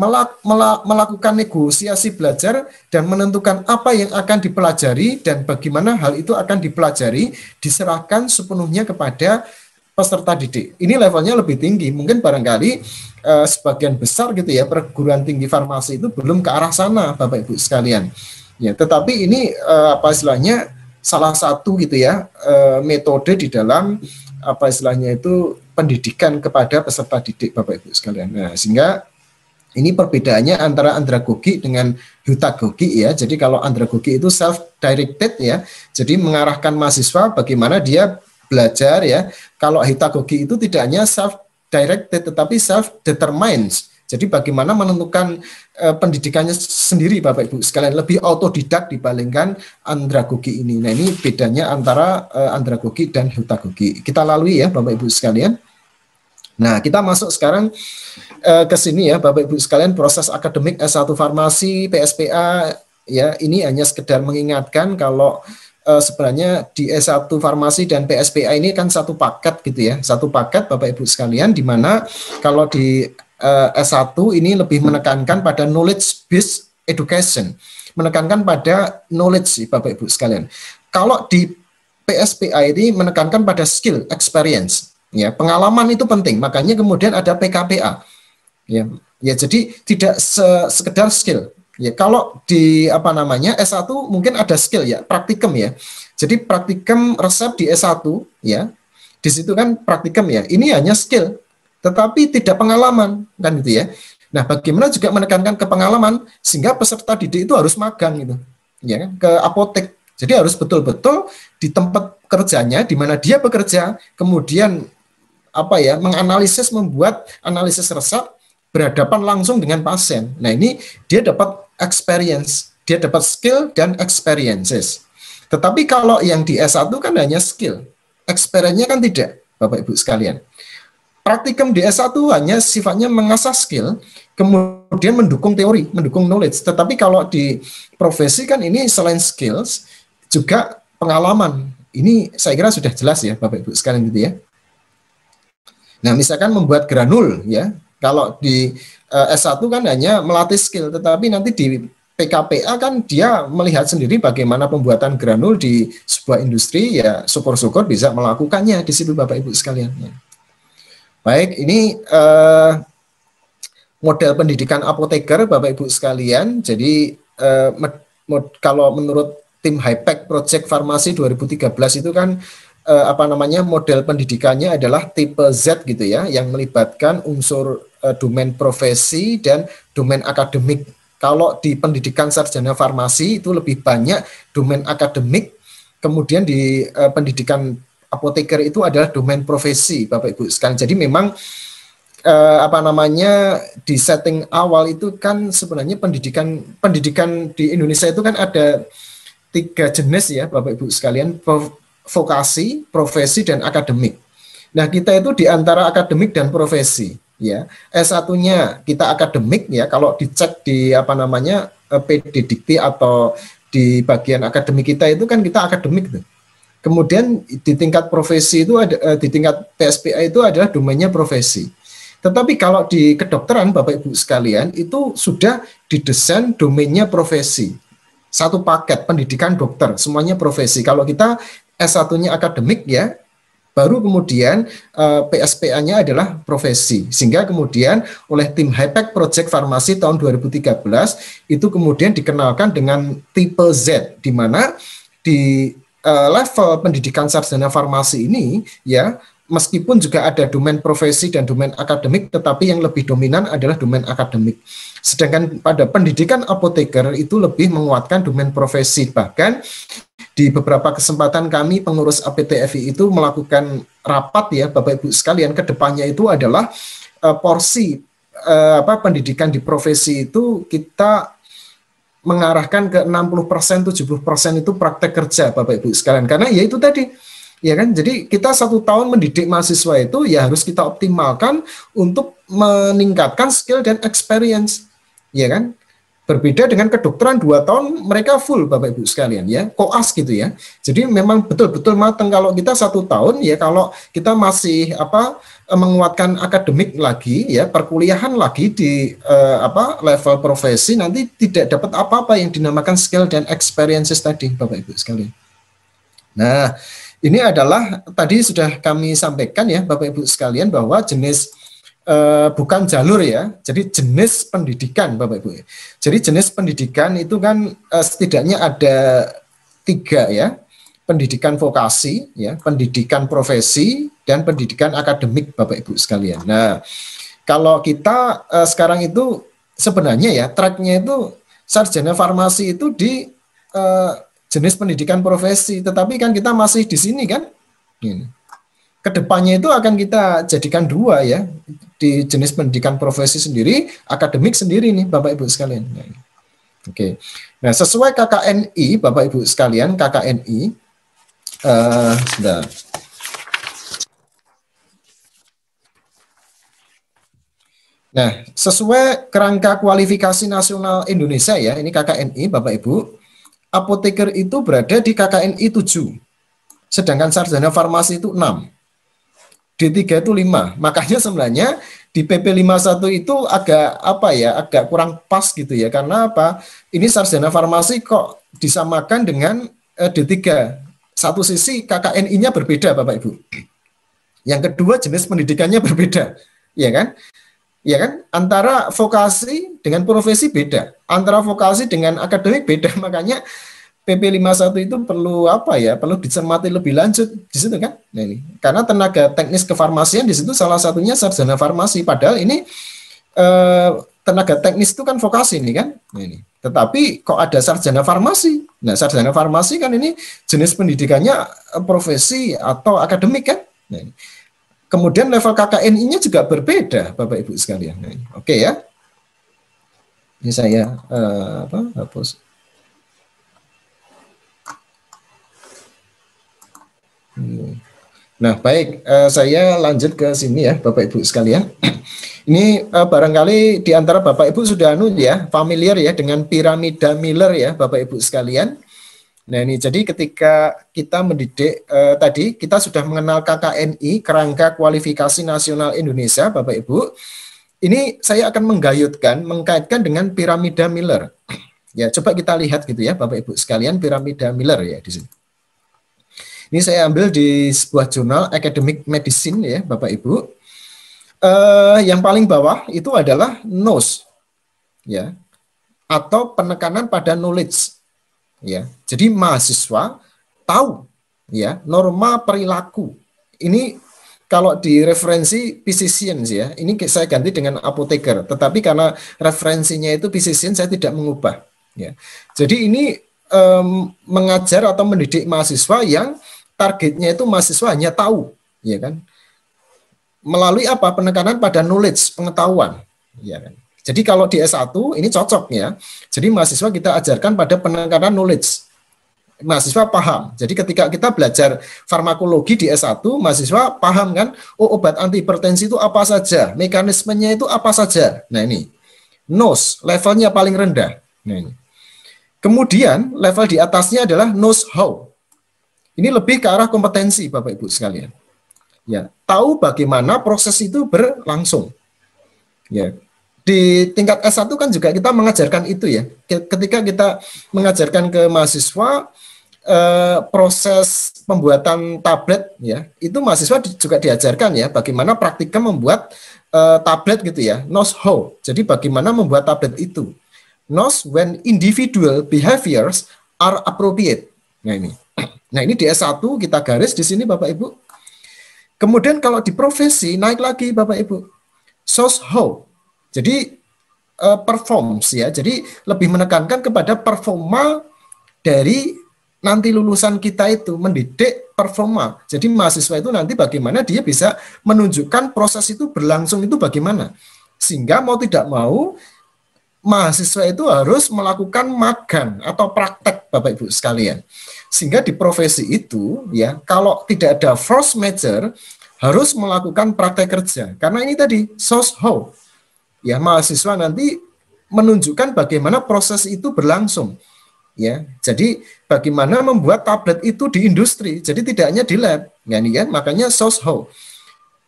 melakukan negosiasi belajar dan menentukan apa yang akan dipelajari dan bagaimana hal itu akan dipelajari diserahkan sepenuhnya kepada peserta didik. Ini levelnya lebih tinggi, mungkin barangkali sebagian besar gitu ya perguruan tinggi farmasi itu belum ke arah sana, Bapak Ibu sekalian. Ya, tetapi ini apa istilahnya salah satu gitu ya metode di dalam apa istilahnya itu pendidikan kepada peserta didik, Bapak Ibu sekalian. Nah, sehingga ini perbedaannya antara andragogi dengan hutagogi ya. Jadi kalau andragogi itu self directed ya. Jadi mengarahkan mahasiswa bagaimana dia belajar ya. Kalau hutagogi itu tidak hanya self directed tetapi self determined. Jadi bagaimana menentukan pendidikannya sendiri, Bapak Ibu sekalian, lebih autodidak dibandingkan andragogi ini. Nah, ini bedanya antara andragogi dan hutagogi. Kita lalui ya, Bapak Ibu sekalian. Nah, kita masuk sekarang ke sini ya, Bapak Ibu sekalian, proses akademik S1 Farmasi, PSPA ya, ini hanya sekedar mengingatkan kalau sebenarnya di S1 Farmasi dan PSPA ini kan satu paket gitu ya, satu paket Bapak Ibu sekalian, di mana kalau di S1 ini lebih menekankan pada knowledge based education, menekankan pada knowledge Bapak Ibu sekalian. Kalau di PSPA ini menekankan pada skill, experience, ya, pengalaman itu penting, makanya kemudian ada PKPA. Ya, jadi tidak sekedar skill. Ya, kalau di apa namanya S1 mungkin ada skill ya, praktikum ya. Jadi praktikum resep di S1 ya. Di situ kan praktikum ya. Ini hanya skill, tetapi tidak pengalaman kan gitu ya. Nah, bagaimana juga menekankan ke pengalaman sehingga peserta didik itu harus magang gitu. Ya kan, ke apotek. Jadi harus betul-betul di tempat kerjanya di mana dia bekerja, kemudian apa ya, menganalisis, membuat analisis resep berhadapan langsung dengan pasien. Nah, ini dia dapat experience, dia dapat skill dan experiences. Tetapi kalau yang di S1 kan hanya skill, experience-nya kan tidak, Bapak Ibu sekalian. Praktikum di S1 hanya sifatnya mengasah skill, kemudian mendukung teori, mendukung knowledge. Tetapi kalau di profesi kan ini selain skills, juga pengalaman. Ini saya kira sudah jelas ya, Bapak Ibu sekalian gitu ya. Nah, misalkan membuat granul ya, kalau di S1 kan hanya melatih skill, tetapi nanti di PKPA kan dia melihat sendiri bagaimana pembuatan granul di sebuah industri, ya syukur-syukur bisa melakukannya di situ, Bapak Ibu sekalian. Ya. Baik, ini model pendidikan apoteker, Bapak Ibu sekalian. Jadi kalau menurut tim Hypec Project Farmasi 2013 itu kan apa namanya model pendidikannya adalah tipe Z gitu ya, yang melibatkan unsur domain profesi dan domain akademik. Kalau di pendidikan sarjana farmasi itu lebih banyak domain akademik, kemudian di pendidikan apoteker itu adalah domain profesi, Bapak Ibu sekalian. Jadi memang apa namanya di setting awal itu kan sebenarnya pendidikan di Indonesia itu kan ada 3 jenis ya, Bapak Ibu sekalian, vokasi, profesi, dan akademik. Nah, kita itu di antara akademik dan profesi ya. S1-nya kita akademik ya, kalau dicek di apa namanya PD Dikti atau di bagian akademik kita itu kan kita akademik tuh. Kemudian di tingkat profesi itu ada di tingkat PSPA itu adalah domainnya profesi. Tetapi kalau di kedokteran Bapak Ibu sekalian itu sudah didesain domainnya profesi. Satu paket pendidikan dokter, semuanya profesi. Kalau kita S1-nya akademik ya, baru kemudian PSPA-nya adalah profesi. Sehingga kemudian oleh tim Hypec Project Farmasi tahun 2013 itu kemudian dikenalkan dengan tipe Z, di mana di level pendidikan sarjana farmasi ini ya meskipun juga ada domain profesi dan domain akademik, tetapi yang lebih dominan adalah domain akademik. Sedangkan pada pendidikan apoteker itu lebih menguatkan domain profesi. Bahkan di beberapa kesempatan kami pengurus APTFI itu melakukan rapat ya Bapak Ibu sekalian, kedepannya itu adalah porsi pendidikan di profesi itu kita mengarahkan ke 60%, 70% itu praktek kerja Bapak Ibu sekalian. Karena ya itu tadi, ya kan, jadi kita 1 tahun mendidik mahasiswa itu ya harus kita optimalkan untuk meningkatkan skill dan experience, ya kan. Berbeda dengan kedokteran 2 tahun mereka full Bapak Ibu sekalian ya, koas gitu ya. Jadi memang betul-betul matang. Kalau kita 1 tahun ya, kalau kita masih menguatkan akademik lagi ya, perkuliahan lagi di level profesi, nanti tidak dapat apa-apa yang dinamakan skill dan experiences tadi Bapak Ibu sekalian. Nah, ini adalah tadi sudah kami sampaikan ya Bapak Ibu sekalian bahwa jenis bukan jalur ya, jadi jenis pendidikan Bapak Ibu. Jadi jenis pendidikan itu kan setidaknya ada 3 ya, pendidikan vokasi ya, pendidikan profesi, dan pendidikan akademik Bapak Ibu sekalian. Nah, kalau kita sekarang itu sebenarnya ya tracknya itu sarjana farmasi itu di jenis pendidikan profesi, tetapi kan kita masih di sini kan. Kedepannya itu akan kita jadikan 2 ya, di jenis pendidikan profesi sendiri, akademik sendiri nih Bapak Ibu sekalian. Oke. Nah, sesuai KKNI Bapak Ibu sekalian, KKNI sudah. Nah, sesuai kerangka kualifikasi nasional Indonesia ya, ini KKNI Bapak Ibu, apoteker itu berada di KKNI 7, sedangkan sarjana farmasi itu 6, D3 itu 5. Makanya sebenarnya di PP 51 itu agak kurang pas gitu ya, karena apa? Ini sarjana farmasi kok disamakan dengan D3. Satu sisi KKNI-nya berbeda Bapak Ibu. Yang kedua jenis pendidikannya berbeda, ya kan? Ya kan, antara vokasi dengan profesi beda, antara vokasi dengan akademik beda. Makanya PP 51 itu perlu perlu dicermati lebih lanjut di situ kan. Nah, ini karena tenaga teknis kefarmasian di situ salah satunya sarjana farmasi, padahal ini tenaga teknis itu kan vokasi ini kan. Nah, ini tetapi kok ada sarjana farmasi. Nah, sarjana farmasi kan ini jenis pendidikannya profesi atau akademik kan. Nah, ini. Kemudian level KKNI-nya juga berbeda, Bapak Ibu sekalian. Nah, oke ya. Ini saya hapus. Nah, baik, saya lanjut ke sini ya, Bapak Ibu sekalian. Ini barangkali di antara Bapak Ibu sudah familiar ya dengan piramida Miller ya, Bapak Ibu sekalian. Nah, ini jadi ketika kita mendidik tadi kita sudah mengenal KKNI, Kerangka Kualifikasi Nasional Indonesia, Bapak Ibu. Ini saya akan mengkaitkan dengan piramida Miller. Ya, coba kita lihat gitu ya, Bapak Ibu sekalian, piramida Miller ya di sini. Ini saya ambil di sebuah jurnal Academic Medicine ya, Bapak Ibu. Yang paling bawah itu adalah NOS ya, atau penekanan pada knowledge. Ya, jadi mahasiswa tahu ya norma perilaku. Ini kalau di referensi physician ya, ini saya ganti dengan apoteker. Tetapi karena referensinya itu physician, saya tidak mengubah. Ya, jadi ini mengajar atau mendidik mahasiswa yang targetnya itu mahasiswa hanya tahu, ya kan? Melalui penekanan pada knowledge, pengetahuan, ya kan? Jadi kalau di S1 ini cocok ya. Jadi mahasiswa kita ajarkan pada penekanan knowledge. Mahasiswa paham. Jadi ketika kita belajar farmakologi di S1, mahasiswa paham kan, oh obat antihipertensi itu apa saja, mekanismenya itu apa saja. Nah ini, knows, levelnya paling rendah. Nah ini. Kemudian level di atasnya adalah knows how. Ini lebih ke arah kompetensi Bapak Ibu sekalian. Ya, tahu bagaimana proses itu berlangsung. Ya. Di tingkat S1 kan juga kita mengajarkan itu ya. Ketika kita mengajarkan ke mahasiswa proses pembuatan tablet ya, itu mahasiswa juga diajarkan ya bagaimana praktikum membuat tablet gitu ya. Knows how. Jadi bagaimana membuat tablet itu. Knows when individual behaviors are appropriate. Nah ini. Nah ini di S1 kita garis di sini Bapak Ibu. Kemudian kalau di profesi naik lagi Bapak Ibu, SOSHO. Jadi performs ya. Jadi lebih menekankan kepada performa dari nanti lulusan kita itu, mendidik performa. Jadi mahasiswa itu nanti bagaimana dia bisa menunjukkan proses itu berlangsung itu bagaimana. Sehingga mau tidak mau mahasiswa itu harus melakukan magang atau praktek Bapak Ibu sekalian. Sehingga di profesi itu ya, kalau tidak ada force major harus melakukan praktek kerja. Karena ini tadi SOSHO. Ya, mahasiswa nanti menunjukkan bagaimana proses itu berlangsung. Ya, jadi bagaimana membuat tablet itu di industri. Jadi tidak hanya di lab. Ya, ini kan makanya SOSHO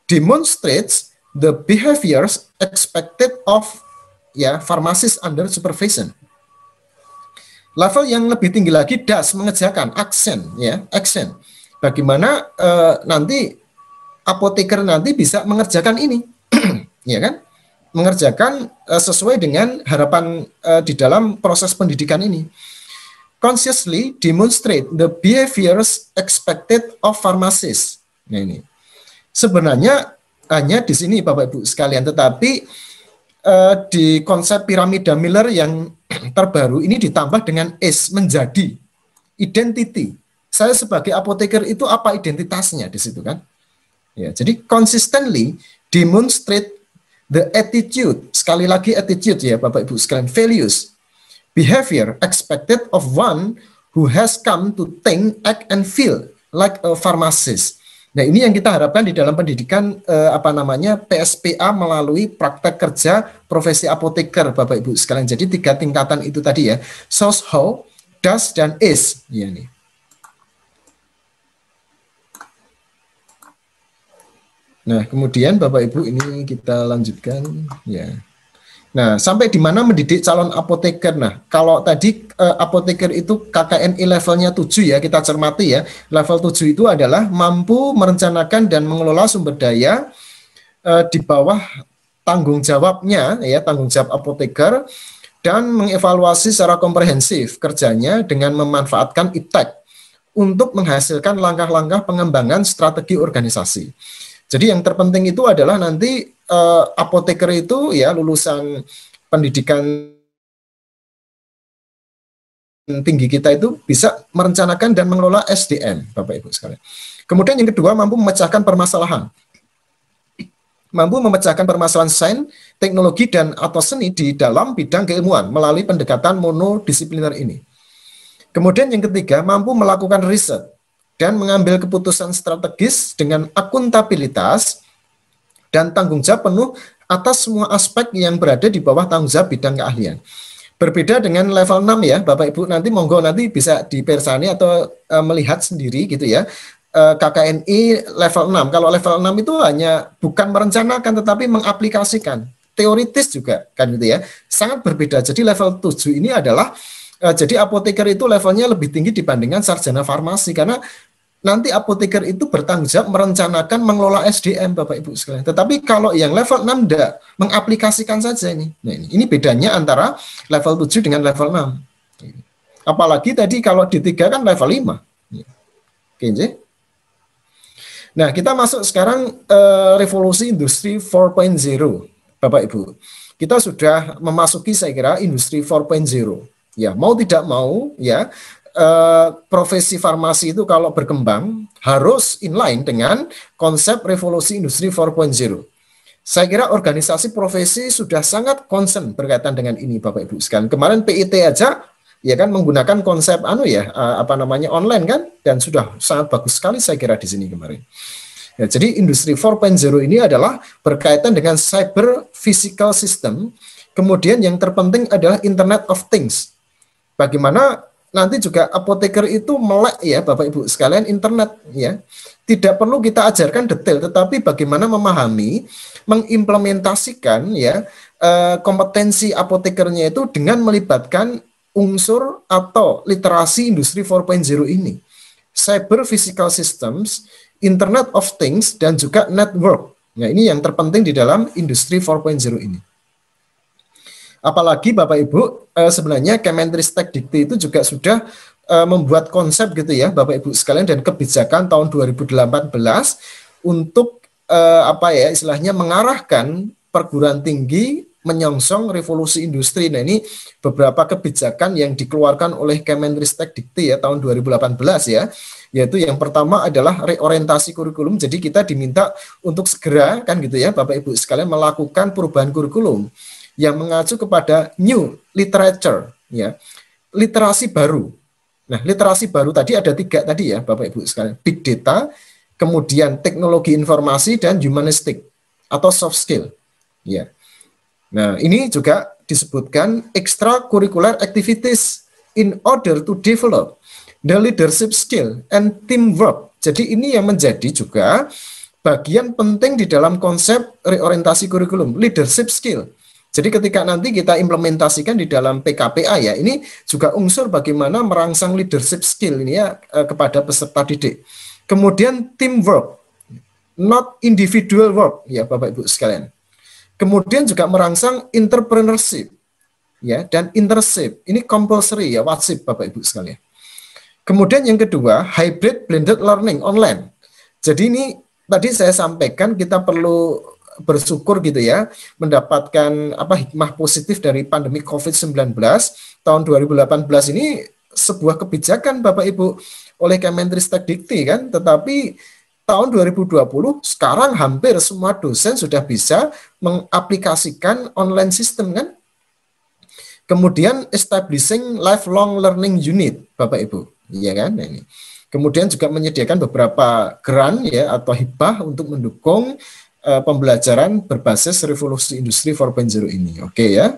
demonstrates the behaviors expected of ya pharmacist under supervision. Level yang lebih tinggi lagi DAS, mengerjakan, action ya, action. Bagaimana nanti apoteker nanti bisa mengerjakan ini, ya kan? Mengerjakan sesuai dengan harapan di dalam proses pendidikan ini. Consciously demonstrate the behaviors expected of pharmacists. Nah ini sebenarnya hanya di sini Bapak Ibu sekalian, tetapi di konsep piramida Miller yang terbaru ini ditambah dengan is, menjadi, identity. Saya sebagai apoteker itu apa identitasnya di situ kan? Ya, jadi consistently demonstrate the attitude, sekali lagi attitude ya Bapak Ibu sekalian, values, behavior expected of one who has come to think, act, and feel like a pharmacist. Nah ini yang kita harapkan di dalam pendidikan PSPA melalui praktek kerja profesi apoteker Bapak Ibu sekalian. Jadi 3 tingkatan itu tadi ya, SOSHO, DAS, dan IS. Ya, nih. Nah kemudian Bapak Ibu ini kita lanjutkan ya. Nah, sampai di mana mendidik calon apoteker. Nah, kalau tadi apoteker itu KKNI levelnya 7 ya, kita cermati ya. Level 7 itu adalah mampu merencanakan dan mengelola sumber daya di bawah tanggung jawabnya ya, tanggung jawab apoteker, dan mengevaluasi secara komprehensif kerjanya dengan memanfaatkan iptek untuk menghasilkan langkah-langkah pengembangan strategi organisasi. Jadi yang terpenting itu adalah nanti apoteker itu ya lulusan pendidikan tinggi kita itu bisa merencanakan dan mengelola SDM, Bapak Ibu sekalian. Kemudian yang kedua, mampu memecahkan permasalahan. Mampu memecahkan permasalahan sains, teknologi, dan atau seni di dalam bidang keilmuan melalui pendekatan monodisipliner ini. Kemudian yang ketiga, mampu melakukan riset dan mengambil keputusan strategis dengan akuntabilitas dan tanggung jawab penuh atas semua aspek yang berada di bawah tanggung jawab bidang keahlian. Berbeda dengan level 6 ya, Bapak Ibu nanti monggo nanti bisa dipersani atau melihat sendiri gitu ya. KKNI level 6. Kalau level 6 itu hanya bukan merencanakan tetapi mengaplikasikan. Teoritis juga kan gitu ya. Sangat berbeda. Jadi level 7 ini adalah jadi apoteker itu levelnya lebih tinggi dibandingkan sarjana farmasi karena nanti apoteker itu bertanggung jawab merencanakan mengelola SDM Bapak Ibu sekalian. Tetapi kalau yang level 6 enggak, mengaplikasikan saja ini. Nah, ini bedanya antara level 7 dengan level 6. Apalagi tadi kalau di 3 kan level 5. Oke, nah, kita masuk sekarang revolusi industri 4.0 Bapak Ibu. Kita sudah memasuki saya kira industri 4.0. Ya, mau tidak mau ya profesi farmasi itu kalau berkembang harus inline dengan konsep revolusi industri 4.0. Saya kira organisasi profesi sudah sangat concern berkaitan dengan ini Bapak Ibu sekalian. Kemarin PIT aja ya kan menggunakan konsep online kan, dan sudah sangat bagus sekali saya kira di sini kemarin. Ya, jadi industri 4.0 ini adalah berkaitan dengan cyber physical system. Kemudian yang terpenting adalah Internet of Things. Bagaimana nanti juga apoteker itu melek ya Bapak Ibu sekalian internet ya. Tidak perlu kita ajarkan detail, tetapi bagaimana memahami, mengimplementasikan ya kompetensi apotekernya itu dengan melibatkan unsur atau literasi industri 4.0 ini. Cyber physical systems, Internet of Things, dan juga network. Nah, ini yang terpenting di dalam industri 4.0 ini. Apalagi Bapak Ibu, sebenarnya Kemenristek Dikti itu juga sudah membuat konsep gitu ya Bapak Ibu sekalian dan kebijakan tahun 2018 untuk apa ya istilahnya mengarahkan perguruan tinggi menyongsong revolusi industri. Nah, ini beberapa kebijakan yang dikeluarkan oleh Kemendristek-Dikti ya tahun 2018 ya, yaitu yang pertama adalah reorientasi kurikulum. Jadi kita diminta untuk segera kan gitu ya Bapak Ibu sekalian melakukan perubahan kurikulum yang mengacu kepada new literature ya, literasi baru. Nah, literasi baru tadi ada 3 tadi ya Bapak Ibu sekalian, big data, kemudian teknologi informasi dan humanistik atau soft skill ya. Nah, ini juga disebutkan extracurricular activities in order to develop the leadership skill and teamwork. Jadi ini yang menjadi juga bagian penting di dalam konsep reorientasi kurikulum, leadership skill. Jadi ketika nanti kita implementasikan di dalam PKPA ya, ini juga unsur bagaimana merangsang leadership skill ini ya kepada peserta didik. Kemudian teamwork, not individual work ya Bapak Ibu sekalian. Kemudian juga merangsang entrepreneurship ya dan internship. Ini compulsory ya, wajib Bapak Ibu sekalian. Kemudian yang kedua, hybrid blended learning online. Jadi ini tadi saya sampaikan kita perlu bersyukur gitu ya mendapatkan apa hikmah positif dari pandemi COVID-19 tahun 2018 ini sebuah kebijakan Bapak Ibu oleh Kemendristek-Dikti kan, tetapi tahun 2020 sekarang hampir semua dosen sudah bisa mengaplikasikan online system kan. Kemudian establishing lifelong learning unit Bapak Ibu, ya kan? Nah, ini. Kemudian juga menyediakan beberapa grant ya atau hibah untuk mendukung pembelajaran berbasis revolusi industri 4.0 ini. Oke ya.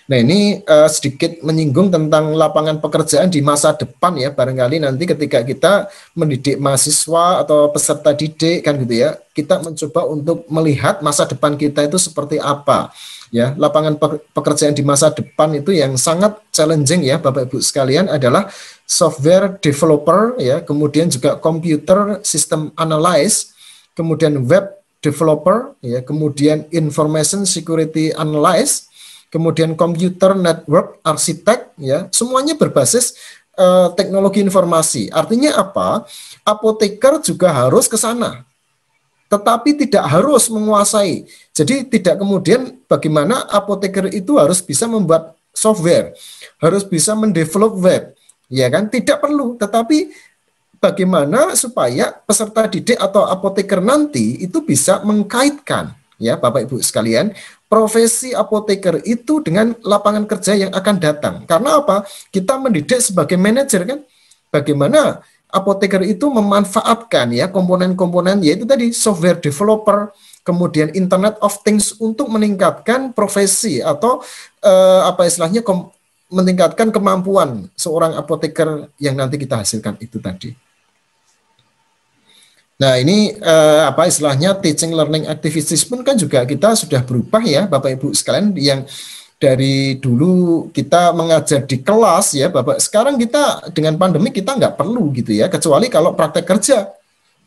Nah, ini sedikit menyinggung tentang lapangan pekerjaan di masa depan ya, barangkali nanti ketika kita mendidik mahasiswa atau peserta didik kan gitu ya, kita mencoba untuk melihat masa depan kita itu seperti apa ya. Lapangan pekerjaan di masa depan itu yang sangat challenging ya Bapak Ibu sekalian adalah software developer ya, kemudian juga computer system analyst, kemudian web developer ya, kemudian information security analyst, kemudian computer network architect ya, semuanya berbasis teknologi informasi. Artinya apa? Apoteker juga harus ke sana, tetapi tidak harus menguasai. Jadi tidak kemudian bagaimana apoteker itu harus bisa membuat software, harus bisa mendevelop web, ya kan? Tidak perlu, tetapi bagaimana supaya peserta didik atau apoteker nanti itu bisa mengkaitkan ya Bapak Ibu sekalian profesi apoteker itu dengan lapangan kerja yang akan datang. Karena apa? Kita mendidik sebagai manajer kan. Bagaimana apoteker itu memanfaatkan ya komponen-komponen yaitu tadi software developer, kemudian Internet of Things untuk meningkatkan profesi atau apa istilahnya meningkatkan kemampuan seorang apoteker yang nanti kita hasilkan itu tadi. Nah, ini apa istilahnya teaching learning activities pun kan juga kita sudah berubah ya Bapak Ibu sekalian, yang dari dulu kita mengajar di kelas ya Bapak, sekarang kita dengan pandemi kita nggak perlu gitu ya, kecuali kalau praktek kerja.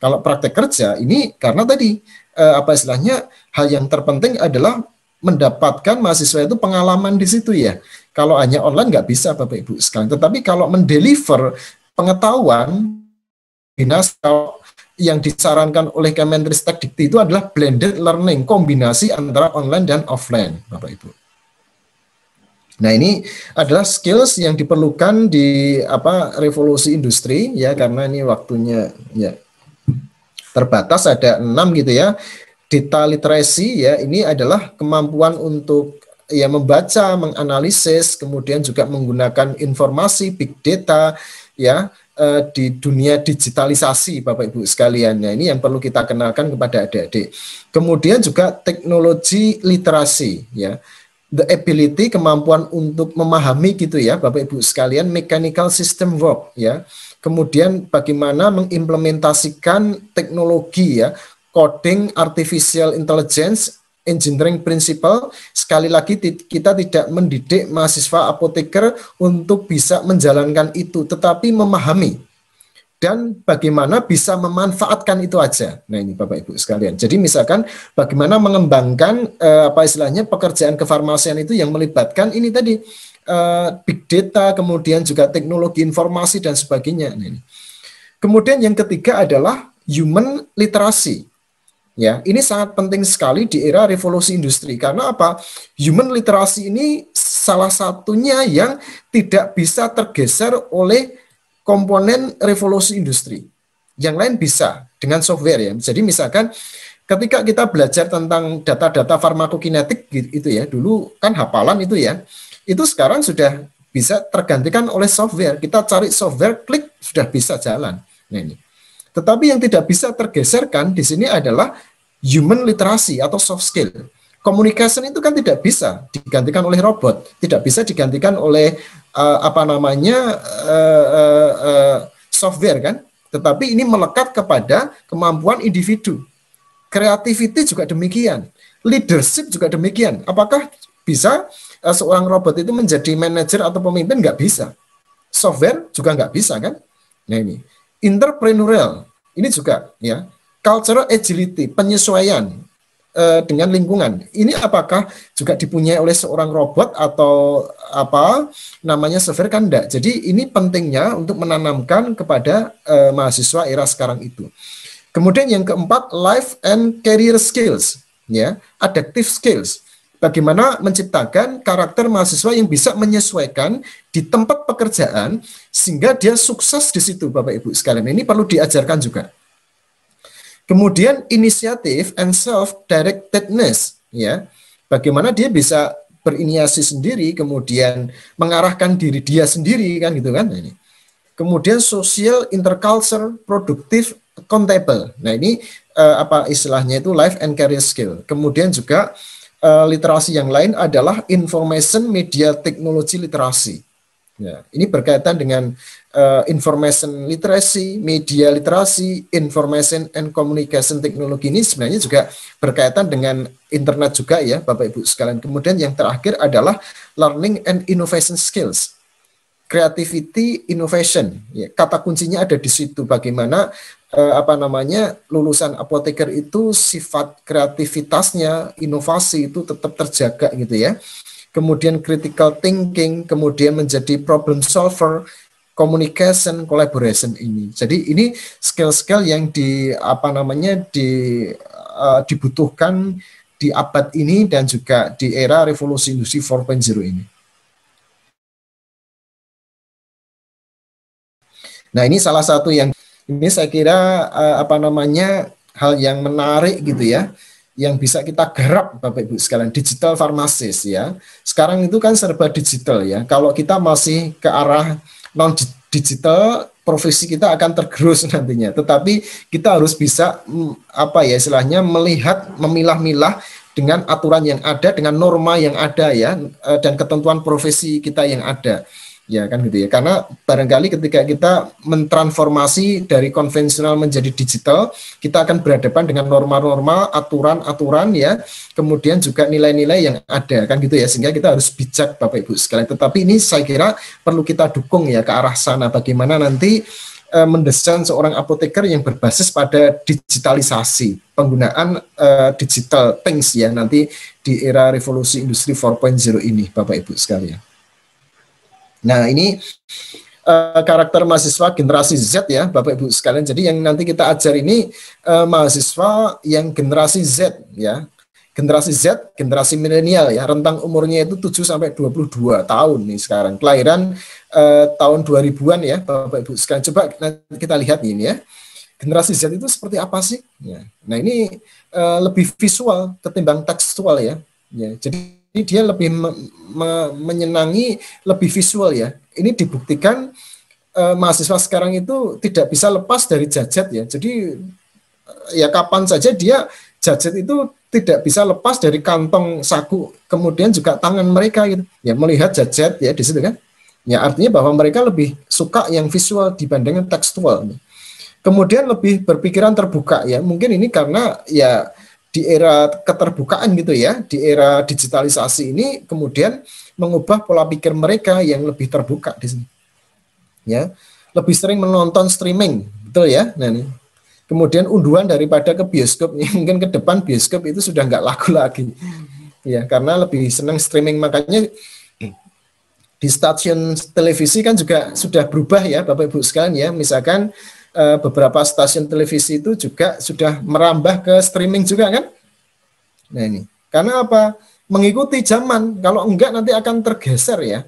Kalau praktek kerja ini karena tadi apa istilahnya hal yang terpenting adalah mendapatkan mahasiswa itu pengalaman di situ ya. Kalau hanya online nggak bisa Bapak Ibu sekalian, tetapi kalau mendeliver pengetahuan yang disarankan oleh Kemendristek-Dikti itu adalah blended learning, kombinasi antara online dan offline, Bapak Ibu. Nah, ini adalah skills yang diperlukan di revolusi industri ya, karena ini waktunya ya terbatas, ada 6 gitu ya. Data literacy ya, ini adalah kemampuan untuk ya membaca, menganalisis, kemudian juga menggunakan informasi big data ya di dunia digitalisasi Bapak Ibu sekalian. Nah, ini yang perlu kita kenalkan kepada adik-adik. Kemudian juga teknologi literasi ya. The ability, kemampuan untuk memahami gitu ya Bapak Ibu sekalian, mechanical system work ya. Kemudian bagaimana mengimplementasikan teknologi ya, coding, artificial intelligence, engineering principle. Sekali lagi kita tidak mendidik mahasiswa apoteker untuk bisa menjalankan itu, tetapi memahami dan bagaimana bisa memanfaatkan itu aja. Nah, ini Bapak Ibu sekalian. Jadi misalkan bagaimana mengembangkan apa istilahnya pekerjaan kefarmasian itu yang melibatkan ini tadi big data, kemudian juga teknologi informasi dan sebagainya. Nah, ini. Kemudian yang ketiga adalah human literacy. Ya, ini sangat penting sekali di era revolusi industri. Karena apa? Human literacy ini salah satunya yang tidak bisa tergeser oleh komponen revolusi industri. Yang lain bisa dengan software ya. Jadi misalkan ketika kita belajar tentang data-data farmakokinetik itu ya, dulu kan hafalan itu ya, itu sekarang sudah bisa tergantikan oleh software. Kita cari software, klik, sudah bisa jalan. Nah ini. Tetapi yang tidak bisa tergeserkan di sini adalah human literacy atau soft skill. Communication itu kan tidak bisa digantikan oleh robot, tidak bisa digantikan oleh software kan. Tetapi ini melekat kepada kemampuan individu. Creativity juga demikian, leadership juga demikian. Apakah bisa seorang robot itu menjadi manajer atau pemimpin? Nggak bisa. Software juga nggak bisa kan. Nah ini entrepreneurial ini juga ya, cultural agility, penyesuaian dengan lingkungan. Ini apakah juga dipunyai oleh seorang robot atau apa namanya software? Kan enggak. Jadi ini pentingnya untuk menanamkan kepada mahasiswa era sekarang itu. Kemudian yang keempat, life and career skills, ya, adaptive skills. Bagaimana menciptakan karakter mahasiswa yang bisa menyesuaikan di tempat pekerjaan sehingga dia sukses di situ, Bapak Ibu sekalian. Ini perlu diajarkan juga. Kemudian inisiatif and self-directedness, ya. Bagaimana dia bisa berinisiasi sendiri, kemudian mengarahkan diri dia sendiri kan gitu kan. Ini. Kemudian social, interculture, produktif, accountable. Nah ini apa istilahnya itu life and career skill. Kemudian juga literasi yang lain adalah information media technology literasi. Ya, ini berkaitan dengan information literacy, media literasi, information and communication technology ini sebenarnya juga berkaitan dengan internet juga ya Bapak Ibu sekalian. Kemudian yang terakhir adalah learning and innovation skills. Creativity, innovation, ya, kata kuncinya ada di situ. Bagaimana lulusan apoteker itu sifat kreativitasnya, inovasi itu tetap terjaga gitu ya. Kemudian critical thinking, kemudian menjadi problem solver, communication, collaboration ini. Jadi ini skill-skill yang dibutuhkan di abad ini dan juga di era revolusi industri 4.0 ini. Nah, ini salah satu yang ini saya kira hal yang menarik gitu ya, yang bisa kita garap Bapak Ibu sekalian, digital pharmacist ya. Sekarang itu kan serba digital ya. Kalau kita masih ke arah non digital, profesi kita akan tergerus nantinya. Tetapi kita harus bisa istilahnya melihat, memilah-milah dengan aturan yang ada, dengan norma yang ada ya, dan ketentuan profesi kita yang ada. Ya kan gitu ya, karena barangkali ketika kita mentransformasi dari konvensional menjadi digital, kita akan berhadapan dengan norma-norma, aturan-aturan ya, kemudian juga nilai-nilai yang ada kan gitu ya, sehingga kita harus bijak Bapak Ibu sekalian. Tetapi ini saya kira perlu kita dukung ya ke arah sana, bagaimana nanti mendesain seorang apoteker yang berbasis pada digitalisasi, penggunaan digital things ya nanti di era revolusi industri 4.0 ini Bapak Ibu sekalian. Nah ini karakter mahasiswa generasi Z ya Bapak Ibu sekalian. Jadi yang nanti kita ajar ini mahasiswa yang generasi Z ya. Generasi Z, generasi milenial ya. Rentang umurnya itu 7 sampai 22 tahun nih sekarang. Kelahiran tahun 2000-an ya Bapak Ibu sekalian. Coba nanti kita lihat ini ya. Generasi Z itu seperti apa sih? Ya. Nah ini lebih visual ketimbang tekstual ya. Ya, jadi dia lebih menyenangi, lebih visual ya. Ini dibuktikan mahasiswa sekarang itu tidak bisa lepas dari gadget ya. Jadi ya kapan saja dia gadget itu tidak bisa lepas dari kantong saku, kemudian juga tangan mereka gitu. Ya melihat gadget ya di situ kan. Ya artinya bahwa mereka lebih suka yang visual dibandingkan tekstual. Kemudian lebih berpikiran terbuka ya. Mungkin ini karena ya di era keterbukaan gitu ya, di era digitalisasi ini kemudian mengubah pola pikir mereka yang lebih terbuka di sini. Ya, lebih sering menonton streaming, betul ya. Nah, ini. Kemudian unduhan daripada ke bioskop, mungkin ke depan bioskop itu sudah nggak laku lagi. Ya, karena lebih senang streaming, makanya di stasiun televisi kan juga sudah berubah ya Bapak Ibu sekalian ya. Misalkan beberapa stasiun televisi itu juga sudah merambah ke streaming juga kan. Nah ini, karena apa? Mengikuti zaman, kalau enggak nanti akan tergeser ya.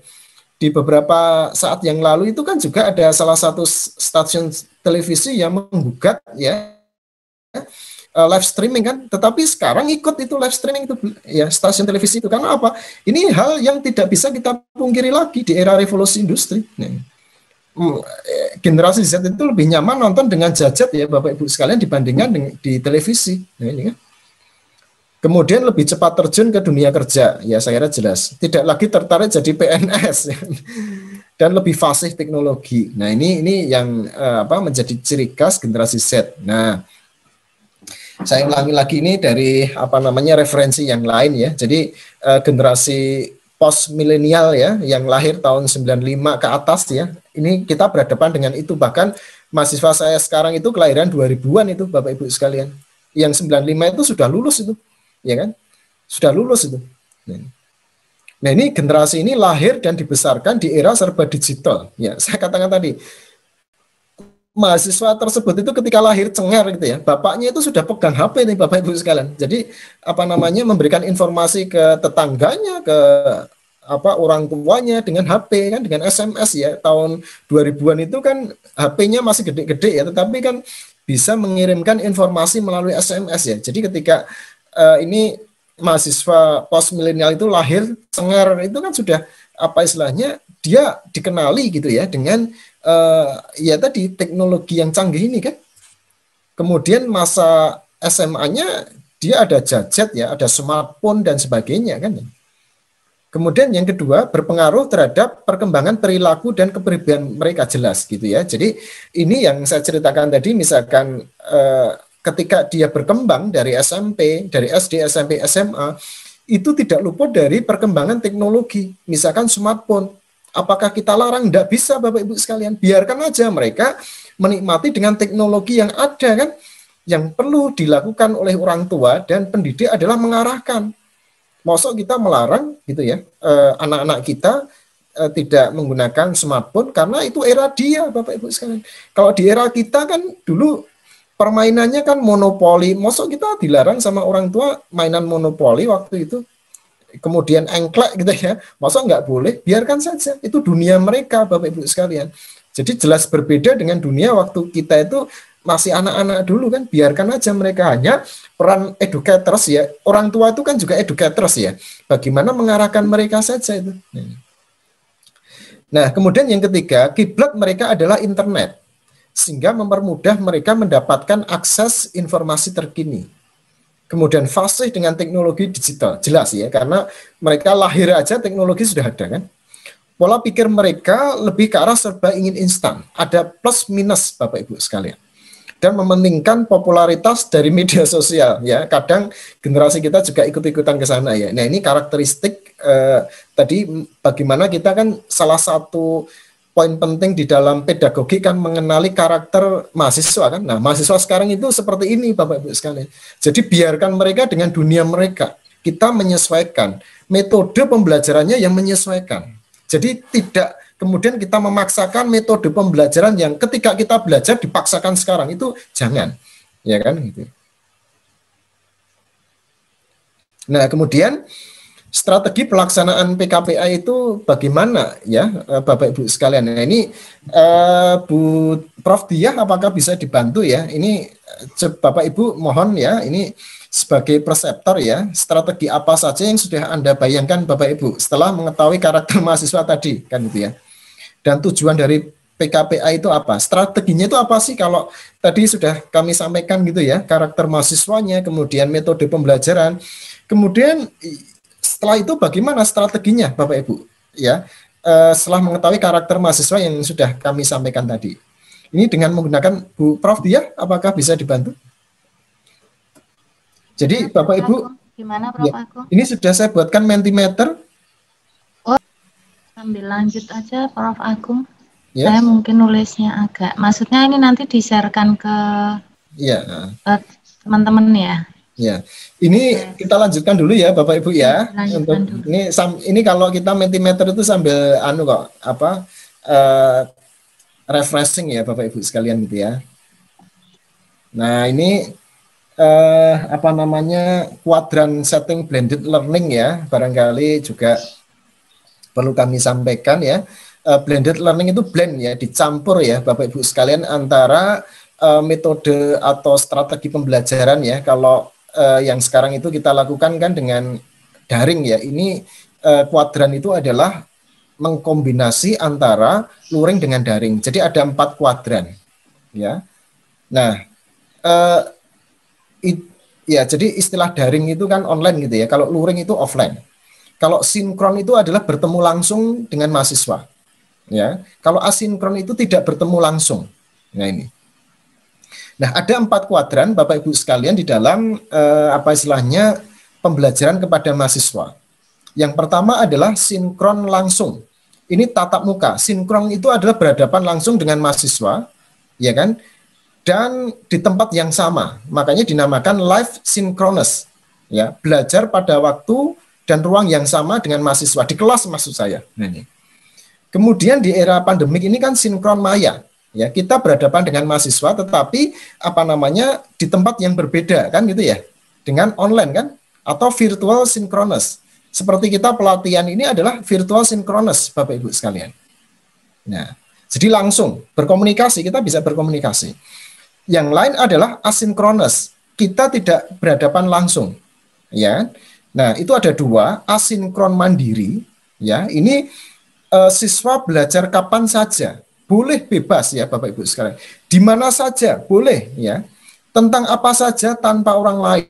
Di beberapa saat yang lalu itu kan juga ada salah satu stasiun televisi yang menggugat ya live streaming kan, tetapi sekarang ikut itu live streaming itu ya stasiun televisi itu, karena apa? Ini hal yang tidak bisa kita pungkiri lagi di era revolusi industri. Nah, generasi Z itu lebih nyaman nonton dengan gadget ya Bapak Ibu sekalian dibandingkan di televisi. Nah, ini kan. Kemudian lebih cepat terjun ke dunia kerja, ya saya kira jelas. Tidak lagi tertarik jadi PNS, dan lebih fasih teknologi. Nah ini yang menjadi ciri khas generasi Z. Nah, saya ulangi lagi ini dari referensi yang lain ya. Jadi generasi post milenial ya, yang lahir tahun 95 ke atas ya. Ini kita berhadapan dengan itu, bahkan mahasiswa saya sekarang itu kelahiran 2000-an itu Bapak Ibu sekalian. Yang 95 itu sudah lulus itu. Ya kan, sudah lulus itu. Nah ini generasi ini lahir dan dibesarkan di era serba digital. Ya, saya katakan tadi, mahasiswa tersebut itu ketika lahir cengar gitu ya, bapaknya itu sudah pegang HP nih Bapak Ibu sekalian. Jadi memberikan informasi ke tetangganya, ke orang tuanya dengan HP kan, dengan SMS ya. Tahun 2000-an itu kan HP-nya masih gede-gede ya, tetapi kan bisa mengirimkan informasi melalui SMS ya. Jadi ketika ini mahasiswa post milenial itu lahir cengar, itu kan sudah istilahnya dia dikenali gitu ya dengan ya tadi teknologi yang canggih ini kan. Kemudian masa SMA-nya dia ada gadget ya, ada smartphone dan sebagainya kan. Kemudian yang kedua, berpengaruh terhadap perkembangan perilaku dan kepribadian mereka, jelas gitu ya. Jadi ini yang saya ceritakan tadi, misalkan ketika dia berkembang dari SMP, dari SD, SMP, SMA, itu tidak luput dari perkembangan teknologi. Misalkan smartphone, apakah kita larang? Tidak bisa Bapak Ibu sekalian. Biarkan aja mereka menikmati dengan teknologi yang ada kan. Yang perlu dilakukan oleh orang tua dan pendidik adalah mengarahkan. Maksud kita melarang gitu ya, anak-anak kita tidak menggunakan smartphone karena itu era dia Bapak Ibu sekalian. Kalau di era kita kan dulu permainannya kan monopoli, maksud kita dilarang sama orang tua mainan monopoli waktu itu, kemudian engklek gitu ya, maksud nggak boleh, biarkan saja, itu dunia mereka Bapak Ibu sekalian. Jadi jelas berbeda dengan dunia waktu kita itu masih anak-anak dulu kan, biarkan aja mereka, hanya peran educators ya, orang tua itu kan juga educators ya, bagaimana mengarahkan mereka saja itu. Nah kemudian yang ketiga, kiblat mereka adalah internet, sehingga mempermudah mereka mendapatkan akses informasi terkini. Kemudian fasih dengan teknologi digital, jelas ya, karena mereka lahir aja teknologi sudah ada kan. Pola pikir mereka lebih ke arah serba ingin instan, ada plus minus Bapak Ibu sekalian. Dan mementingkan popularitas dari media sosial ya. Kadang generasi kita juga ikut-ikutan ke sana ya. Nah, ini karakteristik tadi bagaimana kita kan salah satu poin penting di dalam pedagogi kan mengenali karakter mahasiswa kan. Nah, mahasiswa sekarang itu seperti ini Bapak Ibu sekalian. Jadi biarkan mereka dengan dunia mereka. Kita menyesuaikan metode pembelajarannya yang menyesuaikan. Jadi tidak kemudian kita memaksakan metode pembelajaran yang ketika kita belajar dipaksakan sekarang, itu jangan. Ya kan gitu. Nah, kemudian strategi pelaksanaan PKPA itu bagaimana ya Bapak Ibu sekalian. Nah ini Bu Prof Diah apakah bisa dibantu ya, ini Bapak Ibu mohon ya, ini sebagai preseptor ya, strategi apa saja yang sudah Anda bayangkan Bapak Ibu setelah mengetahui karakter mahasiswa tadi kan gitu ya, dan tujuan dari PKPA itu apa, strateginya itu apa sih, kalau tadi sudah kami sampaikan gitu ya, karakter mahasiswanya, kemudian metode pembelajaran, kemudian setelah itu bagaimana strateginya Bapak Ibu ya, setelah mengetahui karakter mahasiswa yang sudah kami sampaikan tadi. Ini dengan menggunakan Bu Prof Diah apakah bisa dibantu? Jadi Bapak Ibu gimana Prof ya, Agung? ini sudah saya buatkan Mentimeter. Oh, sambil lanjut aja Prof Agung. Ya. Saya mungkin nulisnya agak, maksudnya ini nanti di-sharekan ke ya, teman-teman ya. Ya, ini kita lanjutkan dulu ya Bapak Ibu ya. Untuk dulu. ini kalau kita Mentimeter itu sambil refreshing ya Bapak Ibu sekalian gitu ya. Nah, ini apa namanya, kuadran setting blended learning ya, barangkali juga perlu kami sampaikan ya. Blended learning itu blend ya, dicampur ya Bapak Ibu sekalian antara metode atau strategi pembelajaran ya. Kalau yang sekarang itu kita lakukan kan dengan daring ya. Ini kuadran itu adalah mengkombinasi antara luring dengan daring. Jadi ada 4 kuadran ya. Nah, ya jadi istilah daring itu kan online gitu ya. Kalau luring itu offline. Kalau sinkron itu adalah bertemu langsung dengan mahasiswa. Ya, kalau asinkron itu tidak bertemu langsung. Nah ini. Nah ada 4 kuadran Bapak Ibu sekalian di dalam apa istilahnya pembelajaran kepada mahasiswa. Yang pertama adalah sinkron langsung. Ini tatap muka. Sinkron itu adalah berhadapan langsung dengan mahasiswa, ya kan? Dan di tempat yang sama. Makanya dinamakan live synchronous. Ya, belajar pada waktu dan ruang yang sama dengan mahasiswa di kelas maksud saya. Nah, ini. Kemudian di era pandemik ini kan sinkron maya. Ya, kita berhadapan dengan mahasiswa tetapi apa namanya di tempat yang berbeda kan gitu ya. Dengan online kan atau virtual synchronous. Seperti kita pelatihan ini adalah virtual synchronous Bapak Ibu sekalian. Nah, jadi langsung berkomunikasi, kita bisa berkomunikasi. Yang lain adalah asinkronus. Kita tidak berhadapan langsung. Ya. Nah, itu ada 2, asinkron mandiri, ya. Ini siswa belajar kapan saja, boleh bebas ya Bapak Ibu sekalian, di mana saja boleh ya, tentang apa saja tanpa orang lain.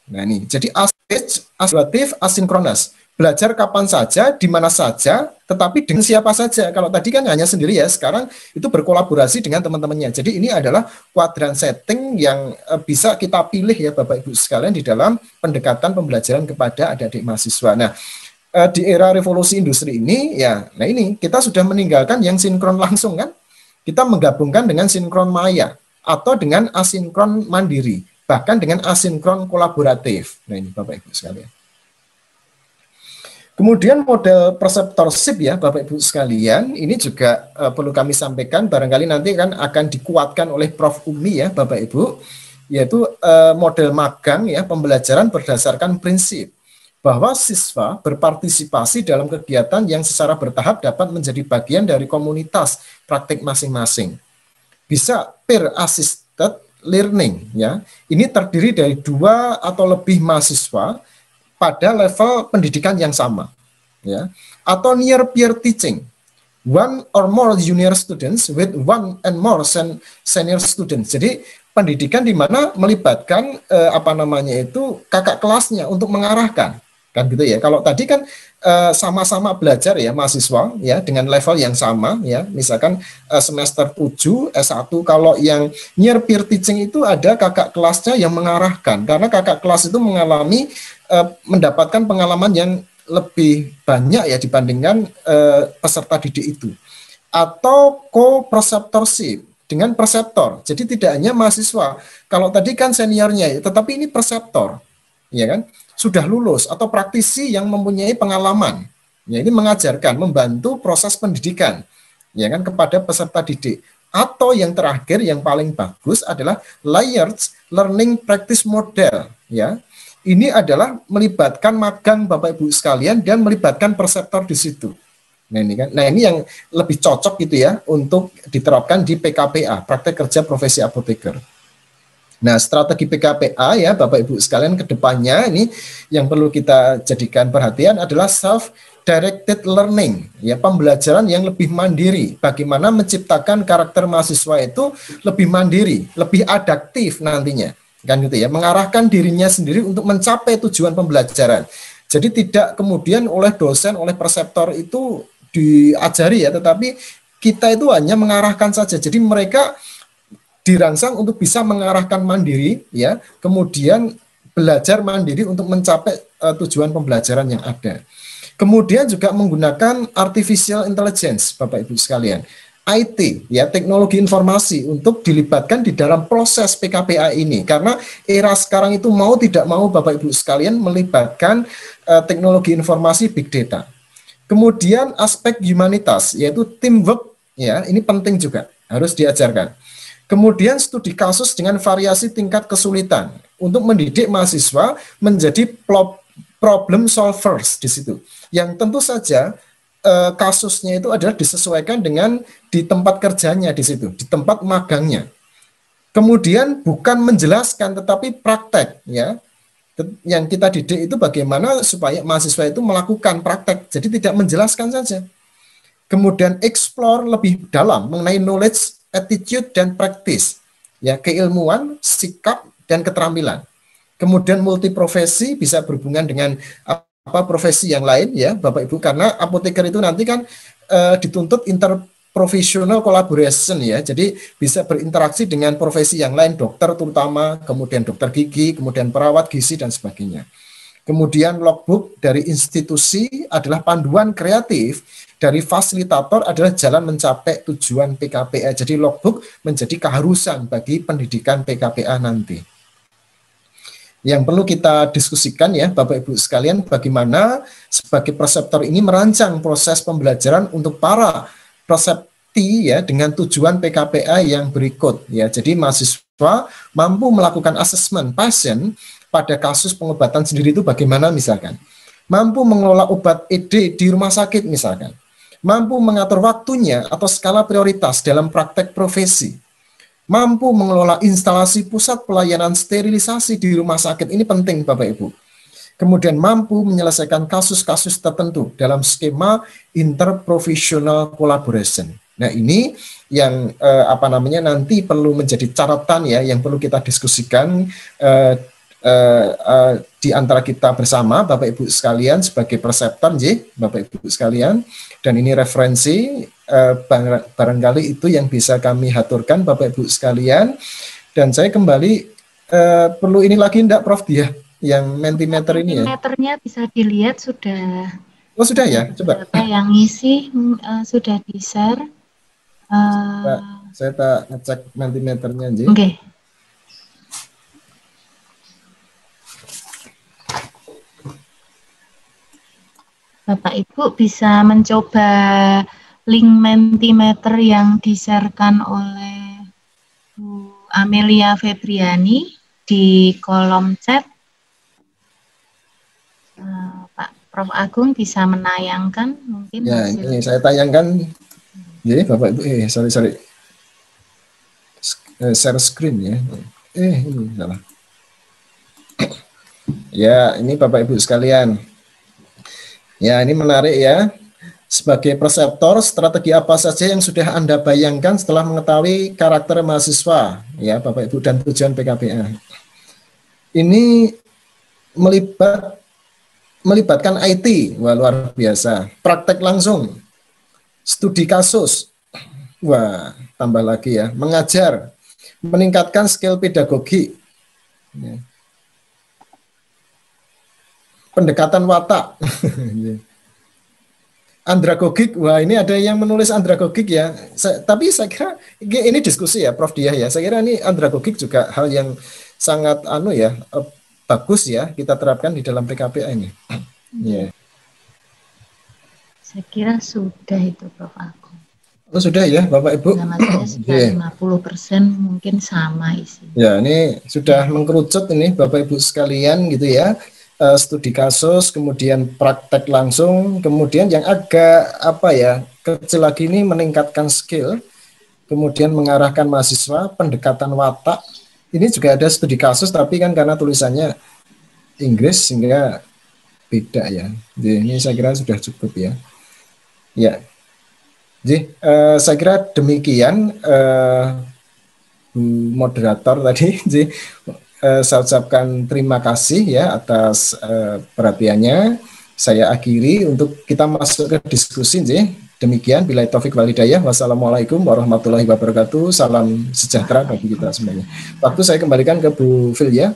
Nah ini, jadi asynchronous, asinkronus. Belajar kapan saja, di mana saja, tetapi dengan siapa saja. Kalau tadi kan hanya sendiri ya, sekarang itu berkolaborasi dengan teman-temannya. Jadi ini adalah kuadran setting yang bisa kita pilih ya Bapak Ibu sekalian di dalam pendekatan pembelajaran kepada adik-adik mahasiswa. Nah, di era revolusi industri ini ya, nah ini kita sudah meninggalkan yang sinkron langsung kan. Kita menggabungkan dengan sinkron maya atau dengan asinkron mandiri, bahkan dengan asinkron kolaboratif. Nah ini Bapak Ibu sekalian. Kemudian model preceptorship ya Bapak Ibu sekalian, ini juga perlu kami sampaikan, barangkali nanti kan akan dikuatkan oleh Prof. Umi ya Bapak Ibu, yaitu model magang ya, pembelajaran berdasarkan prinsip bahwa siswa berpartisipasi dalam kegiatan yang secara bertahap dapat menjadi bagian dari komunitas praktik masing-masing. Bisa peer assisted learning ya, ini terdiri dari 2 atau lebih mahasiswa pada level pendidikan yang sama, ya, atau near peer teaching, 1 or more junior students with 1 and more senior students. Jadi pendidikan di mana melibatkan apa namanya itu kakak kelasnya untuk mengarahkan, kan gitu ya. Kalau tadi kan sama-sama belajar ya mahasiswa ya dengan level yang sama ya, misalkan semester 7 S1. Kalau yang near peer teaching itu ada kakak kelasnya yang mengarahkan, karena kakak kelas itu mengalami mendapatkan pengalaman yang lebih banyak ya dibandingkan peserta didik itu. Atau co-preceptorship dengan preseptor. Jadi tidak hanya mahasiswa. Kalau tadi kan seniornya, tetapi ini preseptor, ya kan? Sudah lulus atau praktisi yang mempunyai pengalaman. Ya, ini mengajarkan, membantu proses pendidikan, ya kan, kepada peserta didik. Atau yang terakhir yang paling bagus adalah layered learning practice model, ya. Ini adalah melibatkan magang Bapak Ibu sekalian dan melibatkan preseptor di situ. Nah ini kan, nah ini yang lebih cocok gitu ya untuk diterapkan di PKPA, praktek kerja profesi apoteker. Nah, strategi PKPA ya Bapak Ibu sekalian kedepannya ini yang perlu kita jadikan perhatian adalah self-directed learning, ya, pembelajaran yang lebih mandiri. Bagaimana menciptakan karakter mahasiswa itu lebih mandiri, lebih adaptif nantinya, kan gitu ya, mengarahkan dirinya sendiri untuk mencapai tujuan pembelajaran. Jadi tidak kemudian oleh dosen, oleh preseptor itu diajari ya, tetapi kita itu hanya mengarahkan saja. Jadi mereka dirangsang untuk bisa mengarahkan mandiri ya, kemudian belajar mandiri untuk mencapai tujuan pembelajaran yang ada. Kemudian juga menggunakan artificial intelligence Bapak Ibu sekalian. IT, ya, teknologi informasi untuk dilibatkan di dalam proses PKPA ini. Karena era sekarang itu mau tidak mau Bapak Ibu sekalian melibatkan teknologi informasi big data. Kemudian aspek humanitas, yaitu teamwork, ya, ini penting juga, harus diajarkan. Kemudian studi kasus dengan variasi tingkat kesulitan untuk mendidik mahasiswa menjadi problem solvers di situ. Yang tentu saja kasusnya itu adalah disesuaikan dengan di tempat kerjanya di situ, di tempat magangnya. Kemudian bukan menjelaskan tetapi praktek, ya. Yang kita didik itu bagaimana supaya mahasiswa itu melakukan praktek, jadi tidak menjelaskan saja. Kemudian explore lebih dalam mengenai knowledge, attitude, dan practice, ya, keilmuan, sikap, dan keterampilan. Kemudian multiprofesi bisa berhubungan dengan profesi yang lain, ya Bapak Ibu, karena apoteker itu nanti kan dituntut interprofessional collaboration, ya, jadi bisa berinteraksi dengan profesi yang lain, dokter terutama, kemudian dokter gigi, kemudian perawat gizi dan sebagainya. Kemudian logbook dari institusi adalah panduan kreatif dari fasilitator adalah jalan mencapai tujuan PKPA. Jadi logbook menjadi keharusan bagi pendidikan PKPA nanti. Yang perlu kita diskusikan, ya Bapak Ibu sekalian, bagaimana sebagai preseptor ini merancang proses pembelajaran untuk para presepti, ya, dengan tujuan PKPA yang berikut, ya. Jadi mahasiswa mampu melakukan asesmen pasien pada kasus pengobatan sendiri itu bagaimana, misalkan mampu mengelola obat ED di rumah sakit, misalkan mampu mengatur waktunya atau skala prioritas dalam praktek profesi, mampu mengelola instalasi pusat pelayanan sterilisasi di rumah sakit, ini penting Bapak Ibu. Kemudian mampu menyelesaikan kasus-kasus tertentu dalam skema interprofessional collaboration. Nah, ini yang nanti perlu menjadi catatan, ya, yang perlu kita diskusikan di antara kita bersama Bapak Ibu sekalian sebagai preseptor, Bapak Ibu sekalian, dan ini referensi barangkali itu yang bisa kami haturkan Bapak Ibu sekalian. Dan saya kembali perlu ini lagi enggak Prof Diah yang Mentimeter ini, ya? Mentimeternya bisa dilihat sudah. Oh sudah, ya, coba. Yang ngisi sudah di-share. Saya tak ngecek Mentimeternya, Oke. Okay. Bapak Ibu bisa mencoba link Mentimeter yang di-sharekan oleh Bu Amelia Febriani di kolom chat. Pak Prof Agung bisa menayangkan mungkin. Ya, ini saya tayangkan. Jadi Bapak Ibu, sorry. Share screen, ya. Ini salah. Ya, ini Bapak Ibu sekalian. Ya, ini menarik, ya. Sebagai preseptor, strategi apa saja yang sudah Anda bayangkan setelah mengetahui karakter mahasiswa, ya Bapak Ibu, dan tujuan PKPA? Ini melibatkan IT, wah luar biasa. Praktek langsung, studi kasus, wah tambah lagi, ya. Mengajar, meningkatkan skill pedagogi, ya. Pendekatan watak. Andragogik, wah ini ada yang menulis andragogik, ya. Tapi saya kira ini diskusi, ya Prof Diah, ya. Saya kira ini andragogik juga hal yang sangat bagus, ya, kita terapkan di dalam PKPA ini. Yeah. Saya kira sudah itu Prof Agung. Oh sudah, ya Bapak Ibu. Sudah 50% mungkin sama isinya. Ya, ini sudah mengkerucut ini Bapak Ibu sekalian, gitu, ya. Studi kasus, kemudian praktek langsung, kemudian yang agak kecil lagi ini meningkatkan skill, kemudian mengarahkan mahasiswa, pendekatan watak. Ini juga ada studi kasus, tapi kan karena tulisannya Inggris sehingga beda, ya. Jadi ini saya kira sudah cukup, ya. Ya. Jadi saya kira demikian Bu moderator tadi. Jadi saya ucapkan terima kasih, ya, atas perhatiannya. Saya akhiri untuk kita masuk ke diskusi. Demikian, billahi taufik wal hidayah. Wassalamualaikum warahmatullahi wabarakatuh. Salam sejahtera bagi kita semuanya. Waktu saya kembalikan ke Bu Fil, ya.